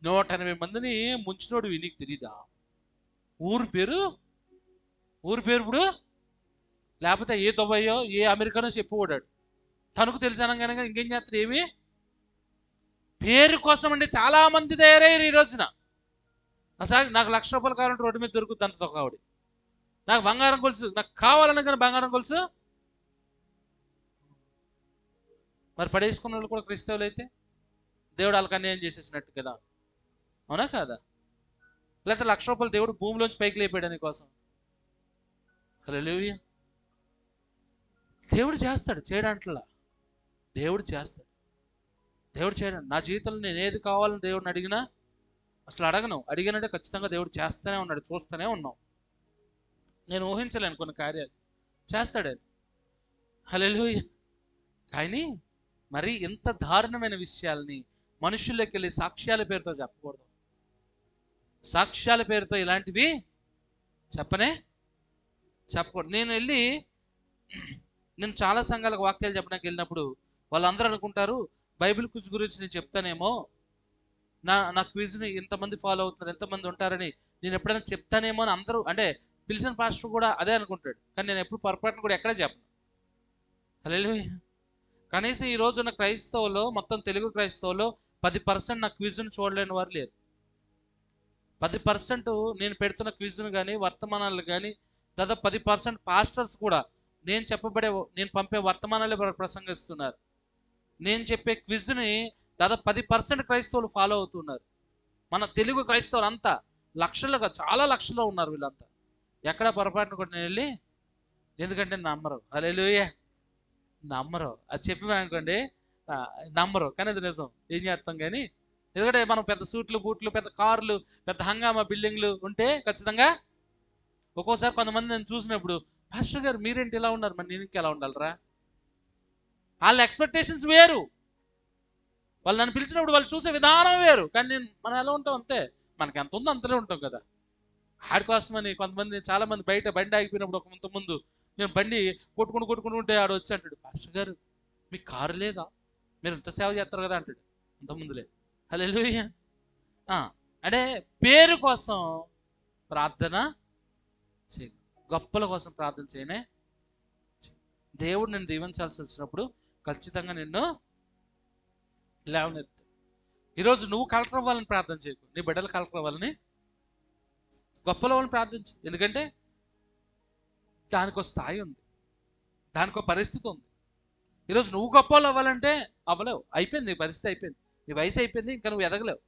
180 మందిని ముంచినోడు నీకు తెలీదా? ఊరి పేరు ఇప్పుడు లేకపోతే ఏ దుబాయో ఏ అమెరికానో చెప్పిపోడాడు. తనకు తెలిసానంగానే ఇంకేం చేస్తారు? ఏమి పేరు కోసం అండి చాలా మంది తయారయ్యారు ఈ రోజున. అసలు నాకు 1,00,000 రూపాయలు కావాలంటే రోడ్డు మీద దొరుకుతుంది అంత తొక్కవాడి. నాకు బంగారం కొలుసు, నాకు కావాలనగానే బంగారం కొలుసు. మరి పడేసుకున్న వాళ్ళు కూడా క్రైస్తవులు అయితే దేవుడు వాళ్ళకి అన్యాయం చేసేసినట్టు కదా, అవునా కాదా? లేకపోతే 1,00,000 రూపాయలు దేవుడు భూమిలోంచి పైకి లేపాడని కోసం. హల్లెలూయా. దేవుడు చేస్తాడు, చేయడంట్లా. దేవుడు చేస్తాడు, దేవుడు చేయడం. నా జీవితంలో నేను ఏది కావాలని దేవుడిని అడిగినా అసలు అడగను. అడిగానంటే ఖచ్చితంగా దేవుడు చేస్తూనే ఉన్నాడు, చూస్తూనే ఉన్నాం. నేను ఊహించలేను కొన్ని కార్యాలు, చేస్తాడు ఆయన. హల్లెలూయా. కానీ మరి ఇంత దారుణమైన విషయాల్ని మనుషుల్లోకి వెళ్ళి సాక్ష్యాల పేరుతో చెప్పకూడదు. సాక్ష్యాల పేరుతో ఇలాంటివి చెప్పకూడదు. నేను చాలా సంఘాలకు వాక్యాలు చెప్పడానికి వెళ్ళినప్పుడు వాళ్ళందరూ అనుకుంటారు బైబిల్ క్విజ్ గురించి నేను చెప్తానేమో, నా క్విజ్ని ఎంతమంది ఫాలో అవుతున్నారు, ఎంతమంది ఉంటారని నేను ఎప్పుడైనా చెప్తానేమో అని అందరూ, అంటే పిలిచిన పాస్టర్ కూడా అదే అనుకుంటాడు. కానీ నేను ఎప్పుడు పొరపాటును కూడా ఎక్కడే చెప్పను. హల్లెలూయా. కనీసం ఈ రోజున్న క్రైస్తవులో, మొత్తం తెలుగు క్రైస్తవులో 10% నా క్విజ్ను చూడలేని వారు లేరు. 10% నేను పెడుతున్న క్విజ్ను కానీ వర్తమానాలు కానీ దాదాపు 10% పాస్టర్స్ కూడా నేను పంపే వర్తమానాలే ప్రసంగిస్తున్నారు. నేను చెప్పే క్విజ్ని దాదాపు 10% క్రైస్తవులు ఫాలో అవుతున్నారు. మన తెలుగు క్రైస్తవులు అంతా లక్షలుగా, చాలా లక్షల్లో ఉన్నారు వీళ్ళంతా. ఎక్కడ పొరపాటున కూడా నేను వెళ్ళి, ఎందుకంటే నమ్మరు, హల్లెలూయా, నమ్మరు. అది చెప్పామనుకోండి నమ్మరు, కానీ అది నిజం. ఏం చేస్తాం కానీ, ఎందుకంటే మనం పెద్ద సూట్లు బూట్లు, పెద్ద కార్లు, పెద్ద హంగామా బిల్డింగ్లు ఉంటే ఖచ్చితంగా ఒక్కోసారి కొంతమంది నేను చూసినప్పుడు, పాస్టర్ గారు మీరేంటి ఇలా ఉన్నారు, మరి నేను ఇంకెలా ఉండాలిరా? వాళ్ళ ఎక్స్పెక్టేషన్స్ వేరు, వాళ్ళు నన్ను పిలిచినప్పుడు వాళ్ళు చూసే విధానం వేరు. కానీ మనం ఎలా ఉంటాం అంతే, మనకి ఎంత ఉందో అంతనే ఉంటాం కదా. ఆడి కోసమని కొంతమంది, చాలామంది బయట బండి ఆగిపోయినప్పుడు ఒక ముందు నేను బండి కొట్టుకుంటూ ఉంటే ఆడు వచ్చి అంటాడు, పాస్టర్ గారు మీకు కారు లేదా, మీరు ఇంత సేవ చేస్తారు కదా అంటాడు. అంతకుముందులే హల్లెలూయా. అంటే పేరు కోసం ప్రార్థన చేయ, గొప్పల కోసం ప్రార్థన చేయనే. దేవుడు నిన్ను దీవించాల్సి వచ్చినప్పుడు ఖచ్చితంగా నిన్ను లేవనెత్తు. ఈరోజు నువ్వు కలెక్టర్ అవ్వాలని ప్రార్థన చేయకు, నీ బిడ్డలు కలెక్టర్ అవ్వాలని, గొప్పల వాళ్ళని ప్రార్థించు. ఎందుకంటే దానికో స్థాయి ఉంది, దానికో పరిస్థితి ఉంది. ఈరోజు నువ్వు గొప్ప వాళ్ళు అవ్వాలంటే అవ్వలేవు, అయిపోయింది, నీ పరిస్థితి అయిపోయింది, నీ వయసు అయిపోయింది, ఇంకా నువ్వు ఎదగలేవు.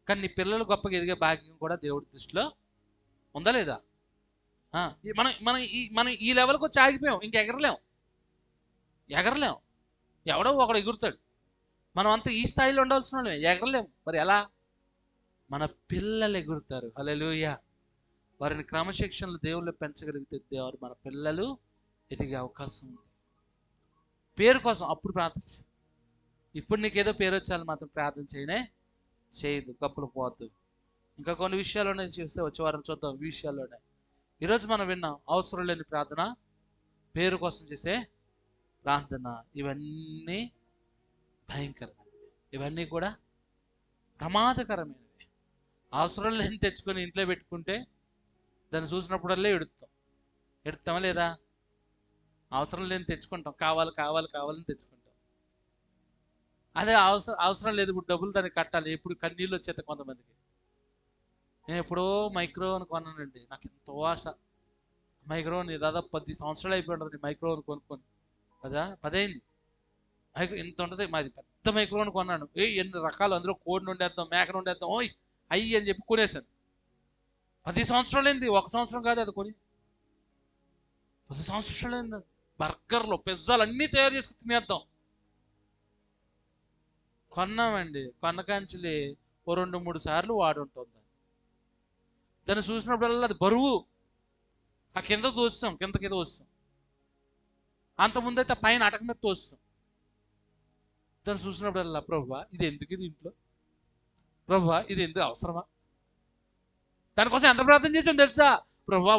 కానీ నీ పిల్లలు గొప్పగా ఎదిగే భాగ్యం కూడా దేవుడి దృష్టిలో ఉందా లేదా? మనం మనం ఈ మనం ఈ లెవెల్కి వచ్చి ఆగిపోయాం, ఇంక ఎగరలేం. ఎవడో ఒకడు ఎగురుతాడు, మనం అంతా ఈ స్థాయిలో ఉండాల్సిన వాళ్ళమే, ఎగరలేము. మరి ఎలా? మన పిల్లలు ఎగురుతారు. హల్లెలూయా. వారిని క్రమశిక్షణలు దేవుళ్ళు పెంచగలిగితే దేవుడు మన పిల్లలు ఎదిగే అవకాశం ఉంది. పేరు కోసం అప్పుడు ప్రార్థన. ఇప్పుడు నీకేదో పేరు వచ్చాలని మాత్రం ప్రార్థన చేయదు, గొప్పలు పోద్దు. ఇంకా కొన్ని విషయాల్లోనే చూస్తే వచ్చే వారం చూద్దాం. ఈ విషయాల్లోనే ఈరోజు మనం విన్నాం, అవసరం లేని ప్రార్థన, పేరు కోసం చేసే ప్రార్థన, ఇవన్నీ భయంకరమైనవి, ఇవన్నీ కూడా ప్రమాదకరమైనవి. అవసరం లేని తెచ్చుకొని ఇంట్లో పెట్టుకుంటే దాన్ని చూసినప్పుడల్లా ఎడుతామా లేదా? అవసరం లేని తెచ్చుకుంటాం, కావాలని తెచ్చుకుంటాం. అదే అవసరం లేదు, ఇప్పుడు డబ్బులు దానికి కట్టాలి, ఎప్పుడు కన్నీళ్ళు వచ్చేస్తాయి కొంతమందికి. నేను ఎప్పుడో మైక్రోవన్ కొన్నానండి, నాకు ఎంతో ఆశ. మైక్రోవన్ దాదాపు 10 సంవత్సరాలు అయిపోయి ఉంటుంది మైక్రోవన్ కొనుక్కొని, కదా 10 అయింది. ఇంత ఉంటుంది, మాది పెద్ద మైక్రోవన్ కొన్నాను. ఎన్ని రకాలు, అందులో కోడిని వండేద్దాం, మేకను వండేద్దాం, అయ్యి అని చెప్పి కొనేసాను. 10 సంవత్సరాలు అయింది, 1 సంవత్సరం కాదు అది కొని, 10 సంవత్సరాలు అయింది. బర్గర్లు, పిజ్జాలు అన్నీ తయారు చేసుకుని తినేద్దాం కొన్నామండి. కొన్నకాంచులే ఓ 2-3 సార్లు వాడు ఉంటుంది. దాన్ని చూసినప్పుడల్లా అది బరువు, ఆ కింద తోస్తాం, కింద వస్తాం. అంతకుముందైతే పైన అటక మీద తోస్తాం. దాన్ని చూసినప్పుడల్లా, ప్రభువా ఇది ఎందుకు, ఇది ఇంట్లో, ప్రభువా ఇది ఎందుకు, అవసరమా? దానికోసం ఎంత ప్రార్థన చేసాం తెలుసా? ప్రభువా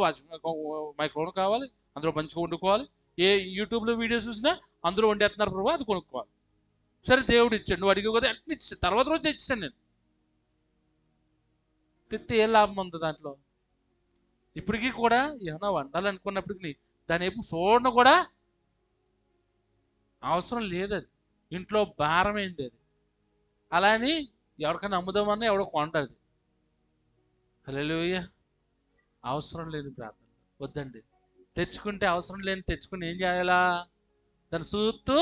మైక్రోవన్ కావాలి, అందులో మంచిగా వండుకోవాలి, ఏ యూట్యూబ్లో వీడియోస్ చూసినా అందులో వండేస్తున్నారు, ప్రభువా అది కొనుక్కోవాలి. సరే దేవుడు ఇచ్చాడు, నువ్వు అడిగే కదా అన్ని ఇచ్చాడు. తర్వాత రోజు తెచ్చాను నేను. తెస్తే ఏం లాభం ఉంది దాంట్లో? ఇప్పటికీ కూడా ఏమైనా వండాలనుకున్నప్పటికీ దాని ఎప్పుడు చూడను కూడా అవసరం లేదు, అది ఇంట్లో భారమైంది అది. అలా అని ఎవరికైనా అమ్ముదామన్నా ఎవడో కొండది. హల్లెలూయా. అవసరం లేని ప్రార్థన వద్దండి. తెచ్చుకుంటే అవసరం లేని తెచ్చుకుని ఏం చేయాలా? దాన్ని చూస్తూ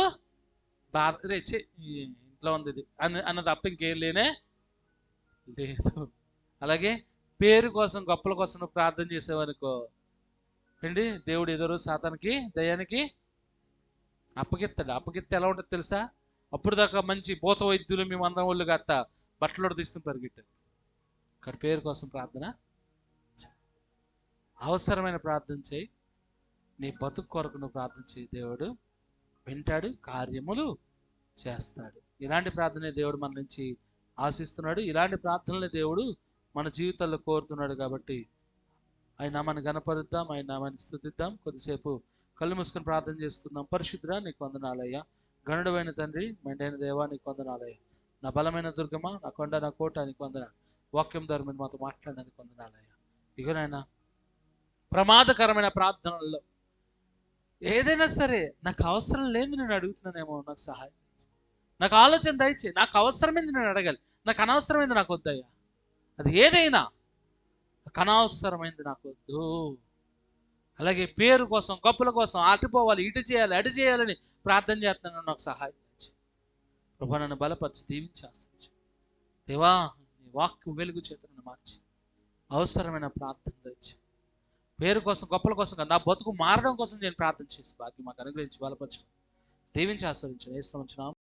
బాధ రేచే ఇంట్లో ఉంది ఇది అన్న తప్ప ఇంకేం లేదు. అలాగే పేరు కోసం, గొప్పల కోసం నువ్వు ప్రార్థన చేసేవనుకో అండి, దేవుడు ఎదురు సాతానికి, దయ్యానికి అప్పగిస్తే ఎలా ఉంటుంది తెలుసా? అప్పుడు దాకా మంచి భూత వైద్యులు మేము అందరం వాళ్ళు గత్త బట్టలు తీసుకుని పరిగెట్టారు. ఇక్కడ పేరు కోసం ప్రార్థన, అవసరమైన ప్రార్థన చేయి. నీ బతుకు కొరకు నువ్వు ప్రార్థన చేయి, దేవుడు వింటాడు, కార్యములు చేస్తాడు. ఇలాంటి ప్రార్థనే దేవుడు మన నుంచి ఆశిస్తున్నాడు. ఇలాంటి ప్రార్థనలే దేవుడు మన జీవితాల్లో కోరుతున్నాడు. కాబట్టి ఆయన నామాన్ని గణపరుద్దాం, ఆయన నామాన్ని స్తుతిద్దాం. కొద్దిసేపు కళ్ళు మూసుకొని ప్రార్థన చేసుకుందాం. పరిశుద్ధుడా నీకు వందనాలయ్యా, గణుడమైన తండ్రి, మెండైన దేవా నీకు వందనాలయ్యా, నా బలమైన దుర్గమ, నా కొండ, నా కోట నీకు వందనాలు. వాక్యం ద్వారా మీరు మాతో మాట్లాడినందుకు వందనాలయ్యా. ఇకనైనా ప్రమాదకరమైన ప్రార్థనల్లో ఏదైనా సరే నాకు అవసరం లేని నేను అడుగుతున్నానేమో, నాకు సహాయం, నాకు ఆలోచన దయచే. నాకు అవసరమైంది నేను అడగాలి, నాకు అనవసరమైంది నాకు వద్దయ్యా. అది ఏదైనా నాకు అనవసరమైంది నాకు వద్దు. అలాగే పేరు కోసం, గొప్పల కోసం అటుపోవాలి, ఇటు చేయాలి, అటు చేయాలని ప్రార్థన చేస్తున్నాను, నాకు సహాయం దయచే. ప్రభు నన్ను బలపరిచి దీవించి ఆశించు. దేవా నీ వాక్కు వెలుగు చేత నన్ను మార్చి అవసరమైన ప్రార్థన తెచ్చి పేరు కోసం గొప్పల కోసం కాదు, నా బతుకు మారడం కోసం నేను ప్రార్థన చేసి భాగ్యం మాకు అనుగ్రహించి బలపరచు దీవించి ఆశ్రయించు. యేసు నామమున